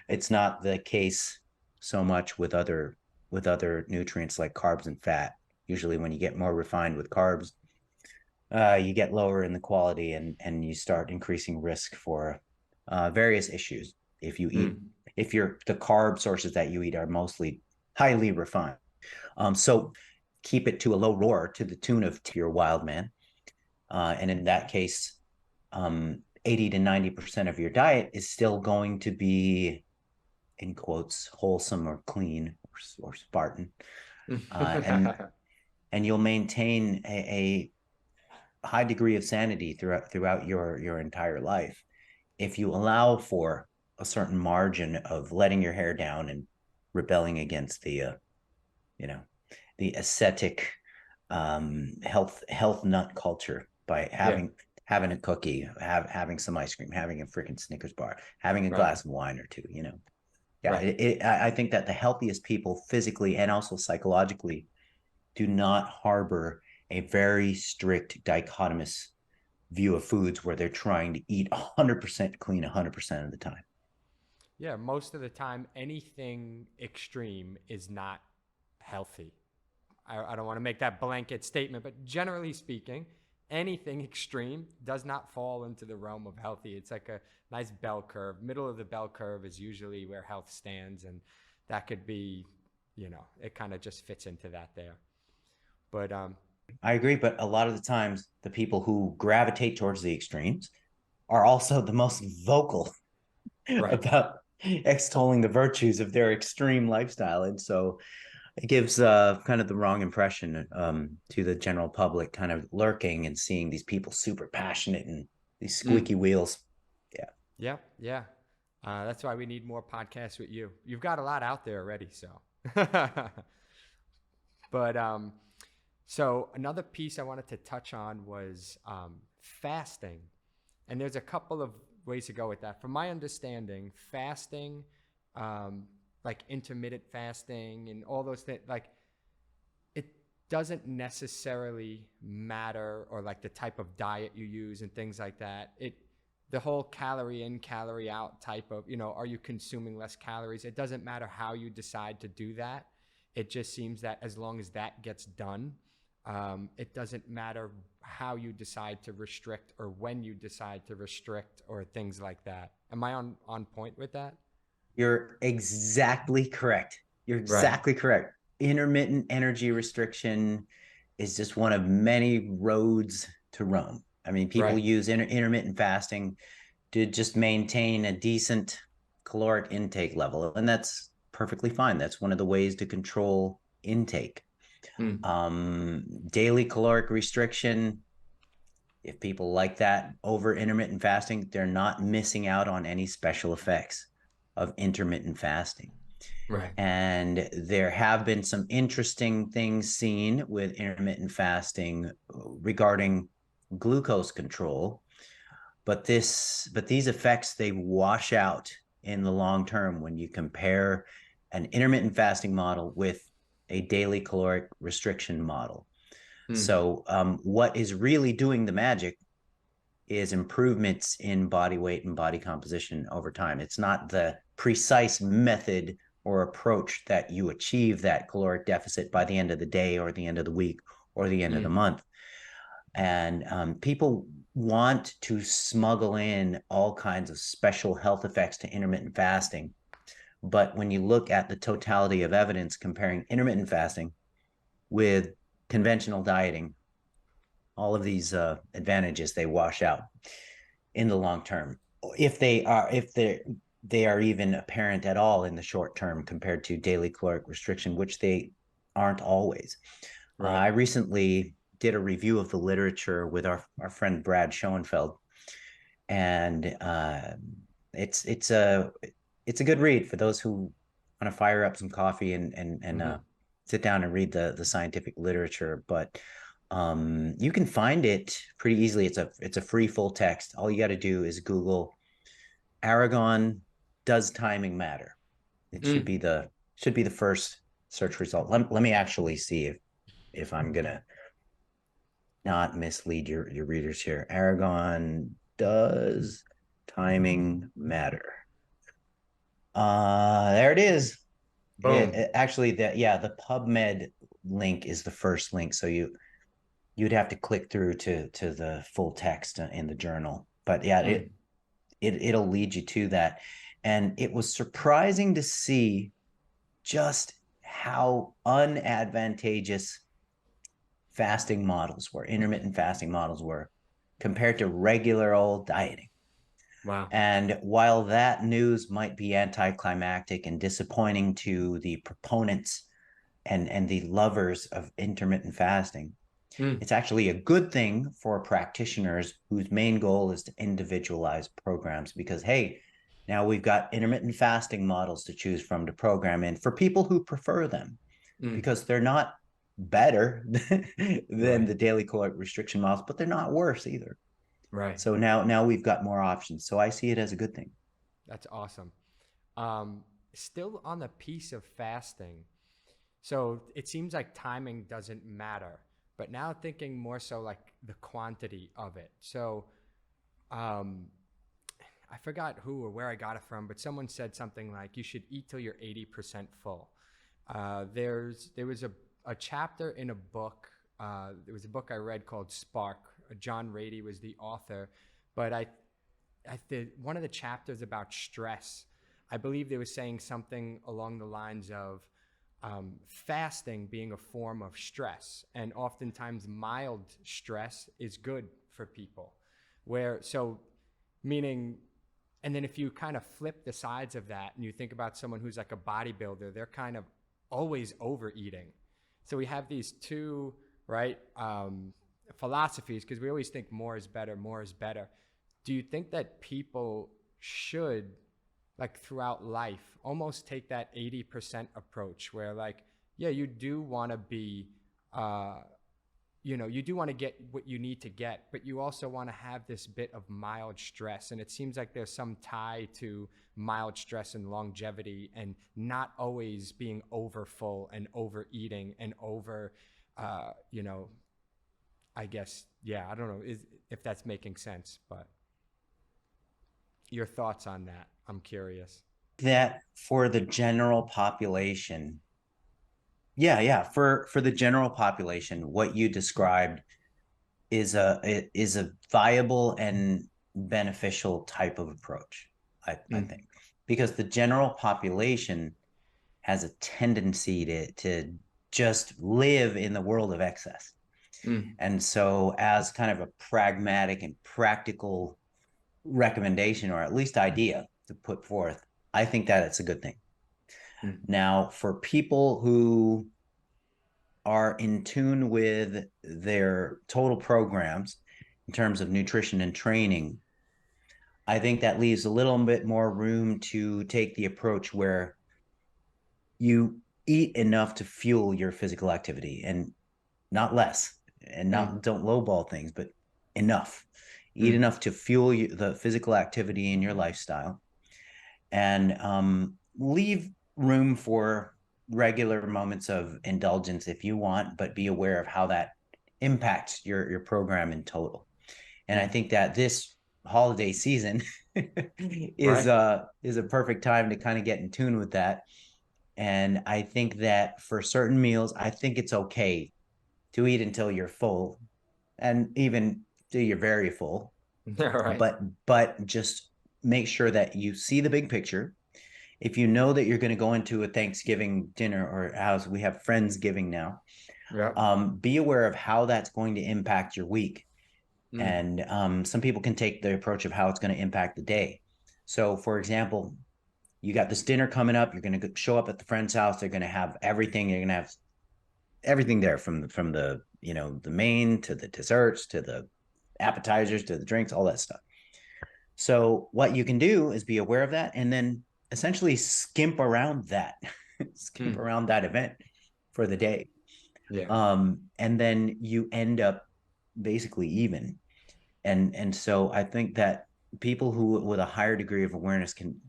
It's not the case so much with other nutrients like carbs and fat. Usually when you get more refined with carbs, you get lower in the quality and you start increasing risk for various issues if you eat if the carb sources that you eat are mostly highly refined. So keep it to a low roar to the tune of your wild man. And in that case, 80 to 90% of your diet is still going to be, in quotes, wholesome or clean or Spartan. And you'll maintain a high degree of sanity throughout your entire life if you allow for a certain margin of letting your hair down and rebelling against the ascetic health nut culture by having a cookie, having some ice cream, having a freaking Snickers bar, having a glass of wine or two. I think that the healthiest people physically and also psychologically do not harbor a very strict dichotomous view of foods where they're trying to eat 100% clean 100% of the time. Yeah, most of the time, anything extreme is not healthy. I don't want to make that blanket statement, but generally speaking, anything extreme does not fall into the realm of healthy. It's like a nice bell curve. Middle of the bell curve is usually where health stands, and that could be, it kind of just fits into that there. But I agree, but a lot of the times the people who gravitate towards the extremes are also the most vocal right. about extolling the virtues of their extreme lifestyle. And so it gives kind of the wrong impression to the general public, kind of lurking and seeing these people super passionate and these squeaky wheels. Yeah. Yeah. That's why we need more podcasts with you. You've got a lot out there already, so. But so another piece I wanted to touch on was fasting. And there's a couple of ways to go with that. From my understanding, fasting, like intermittent fasting and all those things, like it doesn't necessarily matter, or like the type of diet you use and things like that. The whole calorie in, calorie out type of, are you consuming less calories? It doesn't matter how you decide to do that. It just seems that as long as that gets done, it doesn't matter how you decide to restrict or when you decide to restrict or things like that. Am I on point with that? You're exactly correct. You're Right. exactly correct. Intermittent energy restriction is just one of many roads to Rome. I mean, people Right. use intermittent fasting to just maintain a decent caloric intake level, and that's perfectly fine. That's one of the ways to control intake. Daily caloric restriction, if people like that over intermittent fasting, they're not missing out on any special effects of intermittent fasting. Right. And there have been some interesting things seen with intermittent fasting regarding glucose control, but these effects, they wash out in the long term when you compare an intermittent fasting model with a daily caloric restriction model. So what is really doing the magic is improvements in body weight and body composition over time. It's not the precise method or approach that you achieve that caloric deficit by the end of the day or the end of the week or the end of the month. And people want to smuggle in all kinds of special health effects to intermittent fasting. But when you look at the totality of evidence comparing intermittent fasting with conventional dieting, all of these advantages, they wash out in the long term, if they are even apparent at all in the short term compared to daily caloric restriction, which they aren't always. Right. I recently did a review of the literature with our friend Brad Schoenfeld, and it's a good read for those who want to fire up some coffee and sit down and read the scientific literature. But you can find it pretty easily. It's a free full text. All you got to do is Google Aragon, does timing matter? It should be the first search result. Let me actually see if I'm gonna not mislead your readers here. Aragon, does timing matter? There it is. Boom. Actually, the PubMed link is the first link, so you'd have to click through to the full text in the journal. But yeah, it'll lead you to that. And it was surprising to see just how unadvantageous fasting models were, intermittent fasting models were, compared to regular old dieting. Wow. And while that news might be anticlimactic and disappointing to the proponents and the lovers of intermittent fasting, it's actually a good thing for practitioners whose main goal is to individualize programs, because, hey, now we've got intermittent fasting models to choose from to program in for people who prefer them, because they're not better than the daily caloric restriction models, but they're not worse either. Right. So now we've got more options. So I see it as a good thing. That's awesome. Still on the piece of fasting. So it seems like timing doesn't matter, but now thinking more so like the quantity of it. So I forgot who or where I got it from, but someone said something like you should eat till you're 80% full. There was a chapter in a book There was a book I read called Spark. John Rady was the author, but one of the chapters about stress, I believe they were saying something along the lines of fasting being a form of stress, and oftentimes mild stress is good for people. Meaning, and then if you kind of flip the sides of that and you think about someone who's like a bodybuilder, they're kind of always overeating. So we have these two, right, philosophies, because we always think more is better, more is better. Do you think that people should, like throughout life, almost take that 80% approach where, like, yeah, you do want to be, you do want to get what you need to get, but you also want to have this bit of mild stress. And it seems like there's some tie to mild stress and longevity, and not always being over full and overeating and over, I guess, yeah, I don't know if that's making sense, but your thoughts on that, I'm curious. That for the general population, for the general population, what you described is a viable and beneficial type of approach, I think, because the general population has a tendency to just live in the world of excess. And so, as kind of a pragmatic and practical recommendation, or at least idea to put forth, I think that it's a good thing. Now, for people who are in tune with their total programs in terms of nutrition and training, I think that leaves a little bit more room to take the approach where you eat enough to fuel your physical activity, and not less, and don't lowball things, but enough. Eat enough to fuel the physical activity in your lifestyle, and leave room for regular moments of indulgence if you want, but be aware of how that impacts your program in total. And I think that this holiday season is a perfect time to kind of get in tune with that. And I think that for certain meals, I think it's okay to eat until you're full, and even till you're very full. Right. But just make sure that you see the big picture. If you know that you're going to go into a Thanksgiving dinner, or house, we have Friendsgiving now, be aware of how that's going to impact your week. And some people can take the approach of how it's going to impact the day. So, for example, you got this dinner coming up. You're going to show up at the friend's house. They're going to have everything. You're going to have everything there, from the the main to the desserts to the appetizers to the drinks, all that stuff. So what you can do is be aware of that, and then essentially skimp around that, skimp around that event for the day. And then you end up basically even. And so I think that people who with a higher degree of awareness can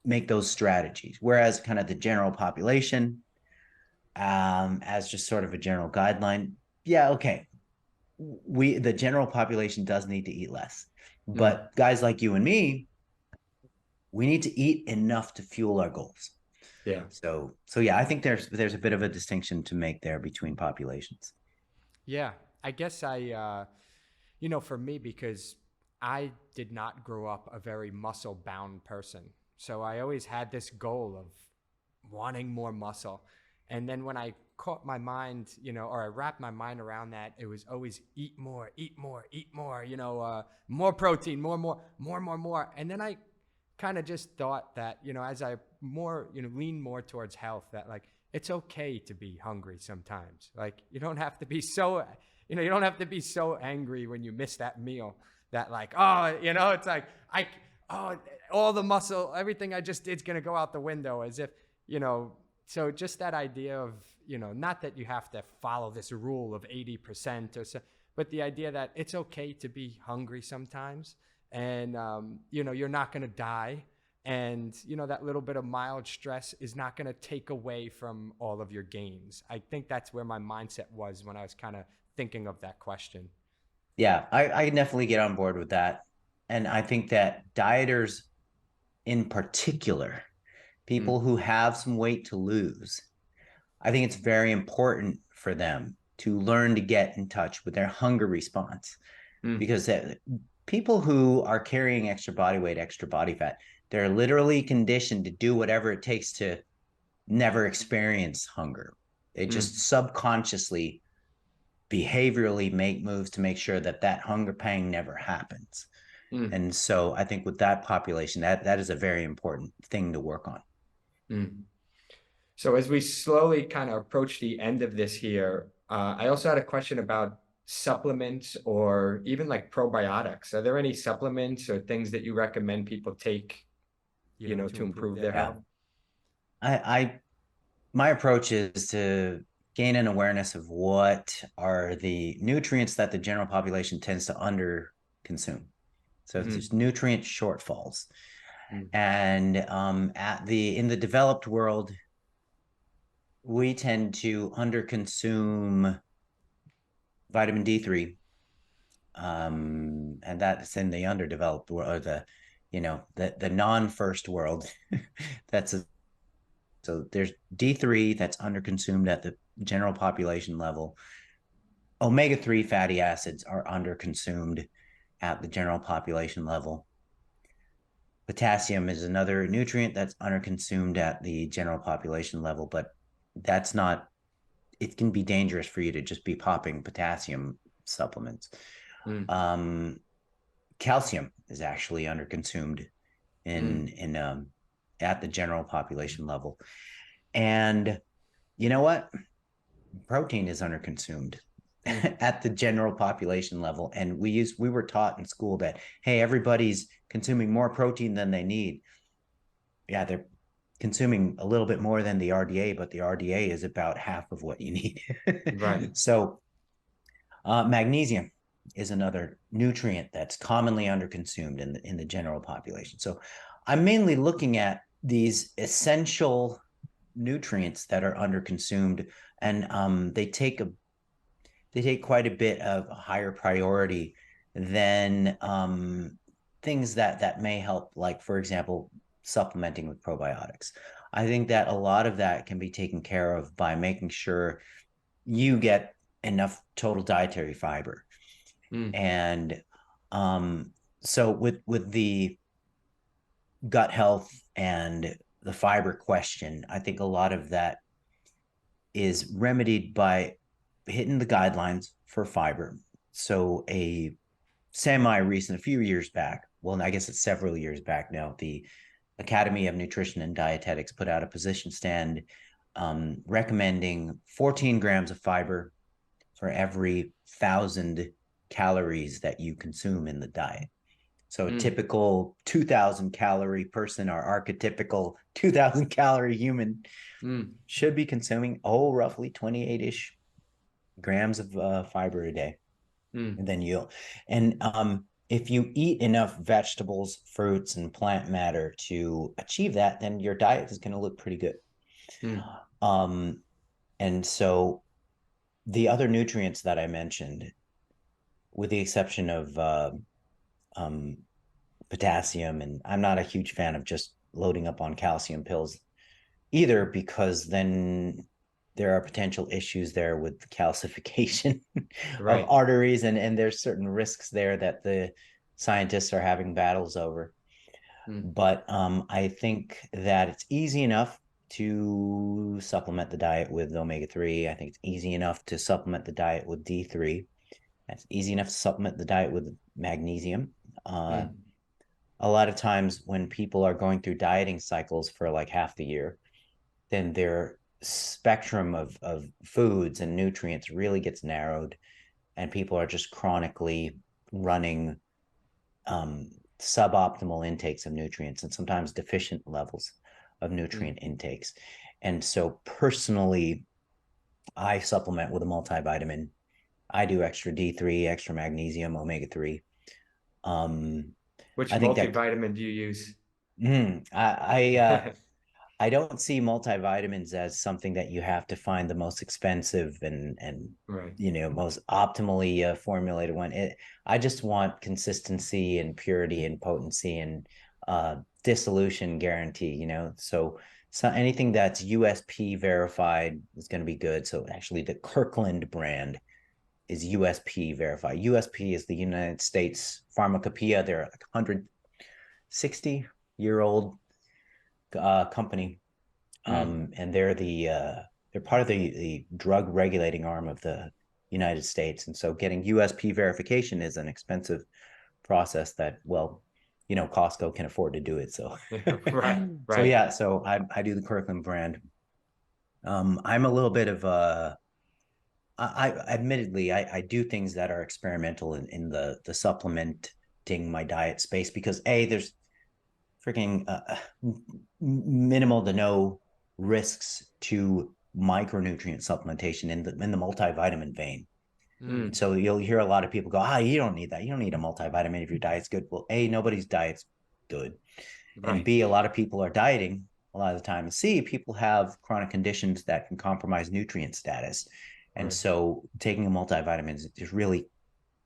make those strategies, whereas kind of the general population, as just sort of a general guideline, yeah, okay, the general population does need to eat less, but guys like you and me, we need to eat enough to fuel our goals. So yeah, I think there's a bit of a distinction to make there between populations. Yeah, I guess for me, because I did not grow up a very muscle bound person. So I always had this goal of wanting more muscle. And then when I caught my mind, or I wrapped my mind around that, it was always eat more, eat more, eat more, more protein, more. And then I kind of just thought that, as I lean more towards health, that like, it's okay to be hungry sometimes. Like, you don't have to be so angry when you miss that meal, that like, it's like, all the muscle, everything I just did is going to go out the window, as if, so just that idea of, not that you have to follow this rule of 80% or so, but the idea that it's okay to be hungry sometimes, and, you're not going to die. And, that little bit of mild stress is not going to take away from all of your gains. I think that's where my mindset was when I was kind of thinking of that question. Yeah, I definitely get on board with that. And I think that dieters in particular, people who have some weight to lose, I think it's very important for them to learn to get in touch with their hunger response. Mm. Because people who are carrying extra body weight, extra body fat, they're literally conditioned to do whatever it takes to never experience hunger. They just subconsciously, behaviorally make moves to make sure that that hunger pang never happens. Mm. And so I think with that population, that is a very important thing to work on. Mm. So as we slowly kind of approach the end of this here, I also had a question about supplements or even like probiotics. Are there any supplements or things that you recommend people take, to improve their health? I my approach is to gain an awareness of what are the nutrients that the general population tends to under consume. So it's just nutrient shortfalls. And in the developed world, we tend to underconsume vitamin D3, and that's in the underdeveloped world, or the non-first world. So there's D3 that's underconsumed at the general population level. Omega-3 fatty acids are underconsumed at the general population level. Potassium is another nutrient that's underconsumed at the general population level, but that's not, it can be dangerous for you to just be popping potassium supplements. Calcium is actually underconsumed at the general population level. And you know what? Protein is underconsumed at the general population level. And we were taught in school that, hey, everybody's consuming more protein than they need. Yeah, they're consuming a little bit more than the RDA, but the RDA is about half of what you need. Right. So magnesium is another nutrient that's commonly underconsumed in the general population. So I'm mainly looking at these essential nutrients that are underconsumed, and they take quite a bit of a higher priority than things that may help, like, for example, supplementing with probiotics. I think that a lot of that can be taken care of by making sure you get enough total dietary fiber. And so with the gut health and the fiber question, I think a lot of that is remedied by hitting the guidelines for fiber. So a few years back, well, I guess it's several years back now, the Academy of Nutrition and Dietetics put out a position stand recommending 14 grams of fiber for every 1,000 calories that you consume in the diet. So a typical 2,000 calorie person, or archetypical 2,000 calorie human, should be consuming roughly 28-ish grams of fiber a day. And then if you eat enough vegetables, fruits, and plant matter to achieve that, then your diet is going to look pretty good. And so the other nutrients that I mentioned, with the exception of potassium, and I'm not a huge fan of just loading up on calcium pills either, because then there are potential issues there with the calcification of arteries, and there's certain risks there that the scientists are having battles over. But I think that it's easy enough to supplement the diet with omega-3. I think it's easy enough to supplement the diet with D3. It's easy enough to supplement the diet with magnesium. A lot of times when people are going through dieting cycles for like half the year, then their spectrum of foods and nutrients really gets narrowed, and people are just chronically running suboptimal intakes of nutrients, and sometimes deficient levels of nutrient intakes. And so personally, I supplement with a multivitamin. I do extra D3, extra magnesium, omega-3. Which I think that multivitamin do you use? I don't see multivitamins as something that you have to find the most expensive and most optimally formulated one. I just want consistency and purity and potency and dissolution guarantee. So So anything that's USP verified is going to be good. So actually, the Kirkland brand is USP verified. USP is the United States Pharmacopoeia. They're like 160-year-old company, and they're part of the drug regulating arm of the United States. And so getting USP verification is an expensive process that, well, Costco can afford to do it. So, Right, so right. yeah, so I do the Kirkland brand. I'm a little bit of I admittedly I do things that are experimental in the supplementing my diet space because there's freaking minimal to no risks to micronutrient supplementation in the multivitamin vein. And so you'll hear a lot of people go, you don't need that. You don't need a multivitamin if your diet's good. Well, A, nobody's diet's good. And Right, B, a lot of people are dieting a lot of the time. And C, people have chronic conditions that can compromise nutrient status. And right. so taking a multivitamin is really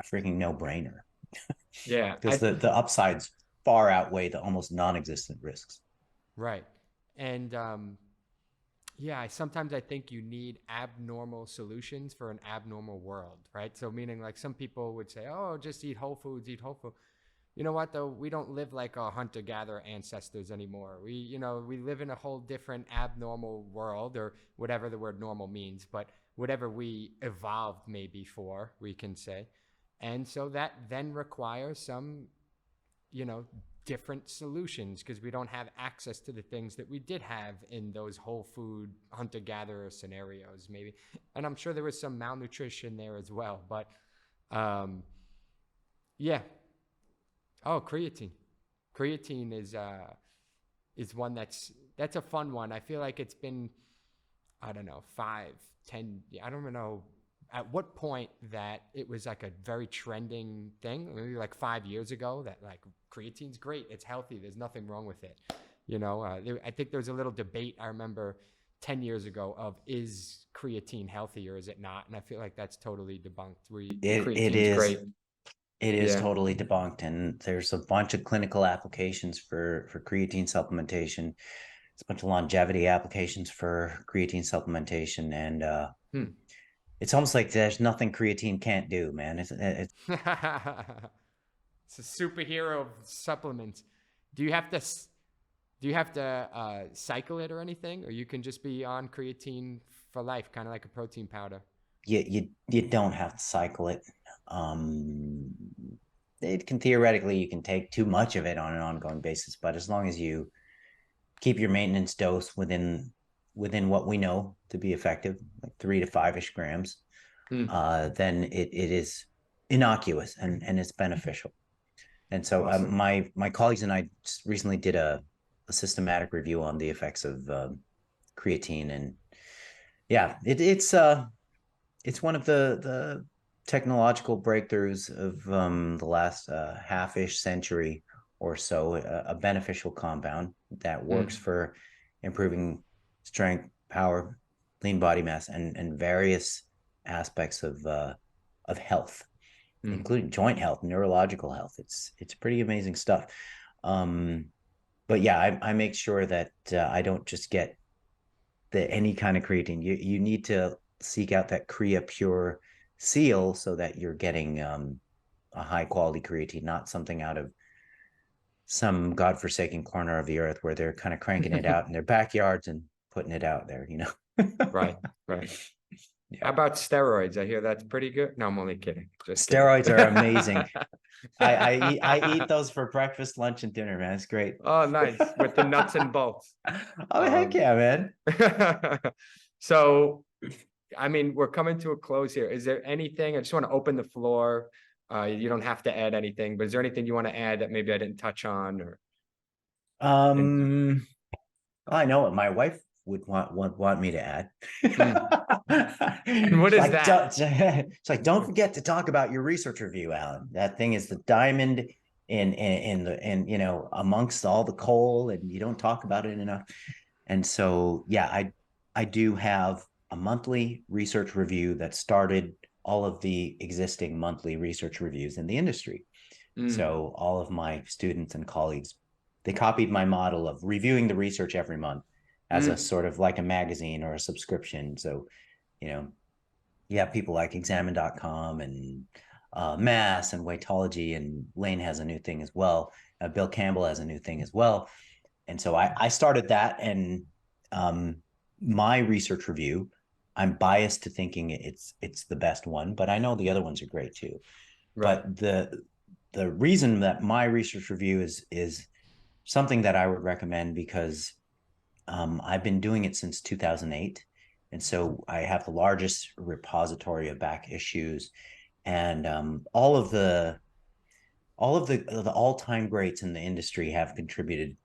a freaking no-brainer Yeah, because the upsides far outweigh the almost non-existent risks. right. And yeah, sometimes I think you need abnormal solutions for an abnormal world, right? So meaning like some people would say, "Oh, just eat whole foods, eat whole food." You know what though? We don't live like our hunter-gatherer ancestors anymore. We live in a whole different abnormal world, or whatever the word normal means, but whatever we evolved maybe for, we can say. And so that then requires some, you know, different solutions because we don't have access to the things that we did have in those whole food hunter gatherer scenarios, maybe. And I'm sure there was some malnutrition there as well. But yeah. Oh, creatine. Creatine is one that's a fun one. I feel like it's been, I don't know, 5, 10. I don't even know at what point that it was like a very trending thing, maybe like 5 years ago, that like creatine's great, it's healthy, there's nothing wrong with it. I think there was a little debate, I remember 10 years ago, of is creatine healthy or is it not? And I feel like that's totally debunked. It Creatine's is great. it is Yeah. totally debunked, and there's a bunch of clinical applications for creatine supplementation. It's a bunch of longevity applications for creatine supplementation, and Hmm. it's almost like there's nothing creatine can't do, man. It's It's a superhero of supplements. Do you have to cycle it or anything, or you can just be on creatine for life, kind of like a protein powder? you don't have to cycle it. Um, it can theoretically you can take too much of it on an ongoing basis, but as long as you keep your maintenance dose within what we know to be effective, like 3 to 5-ish grams, Hmm. then it is innocuous and it's beneficial. And so Awesome. my colleagues and I just recently did a systematic review on the effects of creatine, and yeah, it's one of the technological breakthroughs of the last half-ish century or so, a beneficial compound that works Hmm. for improving strength, power, lean body mass, and various aspects of health, Hmm. including joint health, neurological health. It's pretty amazing stuff. Um, but yeah, I make sure that I don't just get any kind of creatine. You need to seek out that Crea Pure seal so that you're getting a high quality creatine, not something out of some godforsaken corner of the earth where they're kind of cranking it out in their backyards and putting it out there, Right. Right. How Yeah. about steroids? I hear that's pretty good. No, I'm only kidding. Just kidding. Steroids are amazing. I eat those for breakfast, lunch, and dinner, man. It's great. Oh, nice. With the nuts and bolts. Oh, heck Um, yeah, man. so, I mean, we're coming to a close here. Is there anything? I just want to open the floor. You don't have to add anything, but is there anything you want to add that maybe I didn't touch on? Or and Um, I know what my wife would want me to add. hmm. And what is that? It's like, don't forget to talk about your research review, Alan. That thing is the diamond in amongst all the coal, and you don't talk about it enough. And so, yeah, I do have a monthly research review that started all of the existing monthly research reviews in the industry. Mm, So all of my students and colleagues, they copied my model of reviewing the research every month as a sort of like a magazine or a subscription. So, you know, you have people like examine.com and Mass and Weightology, and Lane has a new thing as well. Bill Campbell has a new thing as well. And so I started that, and my research review, I'm biased to thinking it's the best one, but I know the other ones are great too. Right. But the reason that my research review is something that I would recommend, because I've been doing it since 2008. And so I have the largest repository of back issues, and all of the all-time greats in the industry have contributed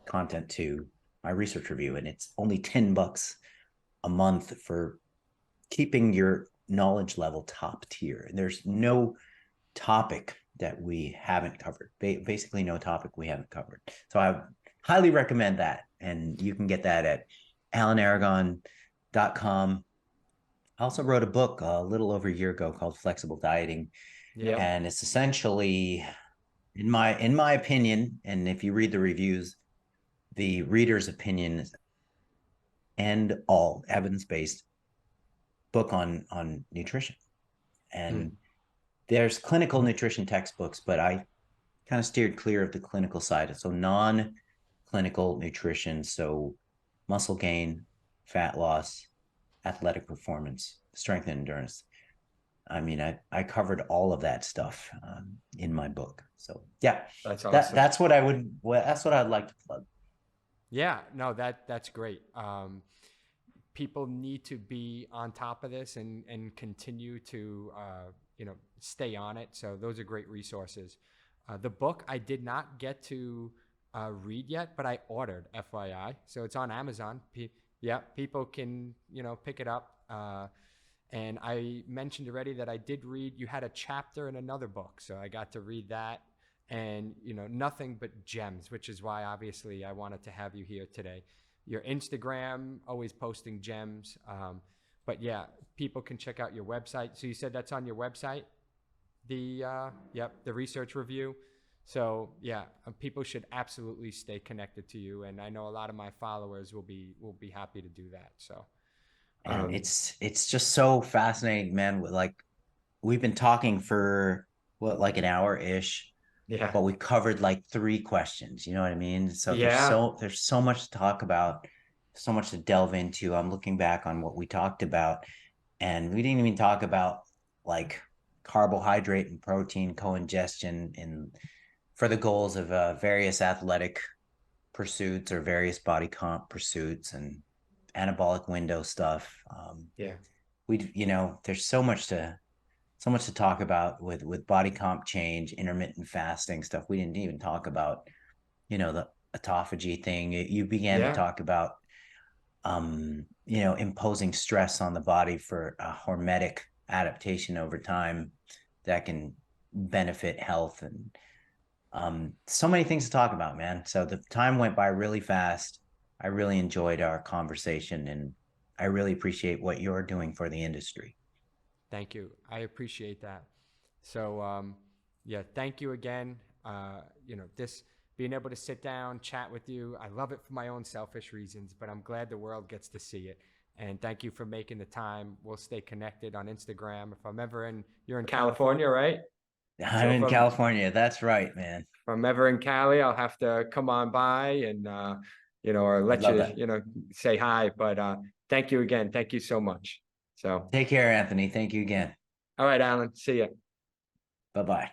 content to my research review, and it's only $10 a month for keeping your knowledge level top tier. And there's no topic that we haven't covered. Basically, no topic we haven't covered. So I highly recommend that, and you can get that at alanaragon.com. I also wrote a book a little over a year ago called Flexible Dieting, Yeah. and it's essentially, in my opinion, and if you read the reviews, the reader's opinion, and all evidence-based book on nutrition. And there's clinical nutrition textbooks, but I kind of steered clear of the clinical side. So non-clinical nutrition, so muscle gain, fat loss, athletic performance, strength and endurance. I mean, I covered all of that stuff in my book. So yeah, That's awesome. that's what I'd like to plug. Yeah, no, that's great. People need to be on top of this and continue to stay on it. So those are great resources. The book I did not get to read yet, but I ordered, FYI. So it's on Amazon. People can pick it up. And I mentioned already that I did read. You had a chapter in another book, so I got to read that. And nothing but gems, which is why obviously I wanted to have you here today. Your Instagram, always posting gems. But yeah, people can check out your website. So you said that's on your website, the research review. So yeah, people should absolutely stay connected to you, and I know a lot of my followers will be happy to do that. So And it's just so fascinating, man. Like, we've been talking for what, like an hour ish, yeah, but we covered like 3 questions. You know what I mean? So yeah, there's so much to talk about, so much to delve into. I'm looking back on what we talked about, and we didn't even talk about like carbohydrate and protein co-ingestion in for the goals of various athletic pursuits or various body comp pursuits and anabolic window stuff. yeah, There's so much to talk about with body comp change, intermittent fasting stuff. We didn't even talk about, the autophagy thing. You began to yeah. talk about, imposing stress on the body for a hormetic adaptation over time that can benefit health, and so many things to talk about, man. So the time went by really fast. I really enjoyed our conversation, and I really appreciate what you're doing for the industry. Thank you. I appreciate that. So, yeah, thank you again. This being able to sit down, chat with you, I love it for my own selfish reasons, but I'm glad the world gets to see it. And thank you for making the time. We'll stay connected on Instagram. If I'm ever you're in California, right? I'm So in California. That's right, man. if I'm ever in Cali, I'll have to come on by and, or I'd let love you, that. say hi. But thank you again. Thank you so much. So, Take care, Anthony. Thank you again. all right, Alan. See ya. Bye bye.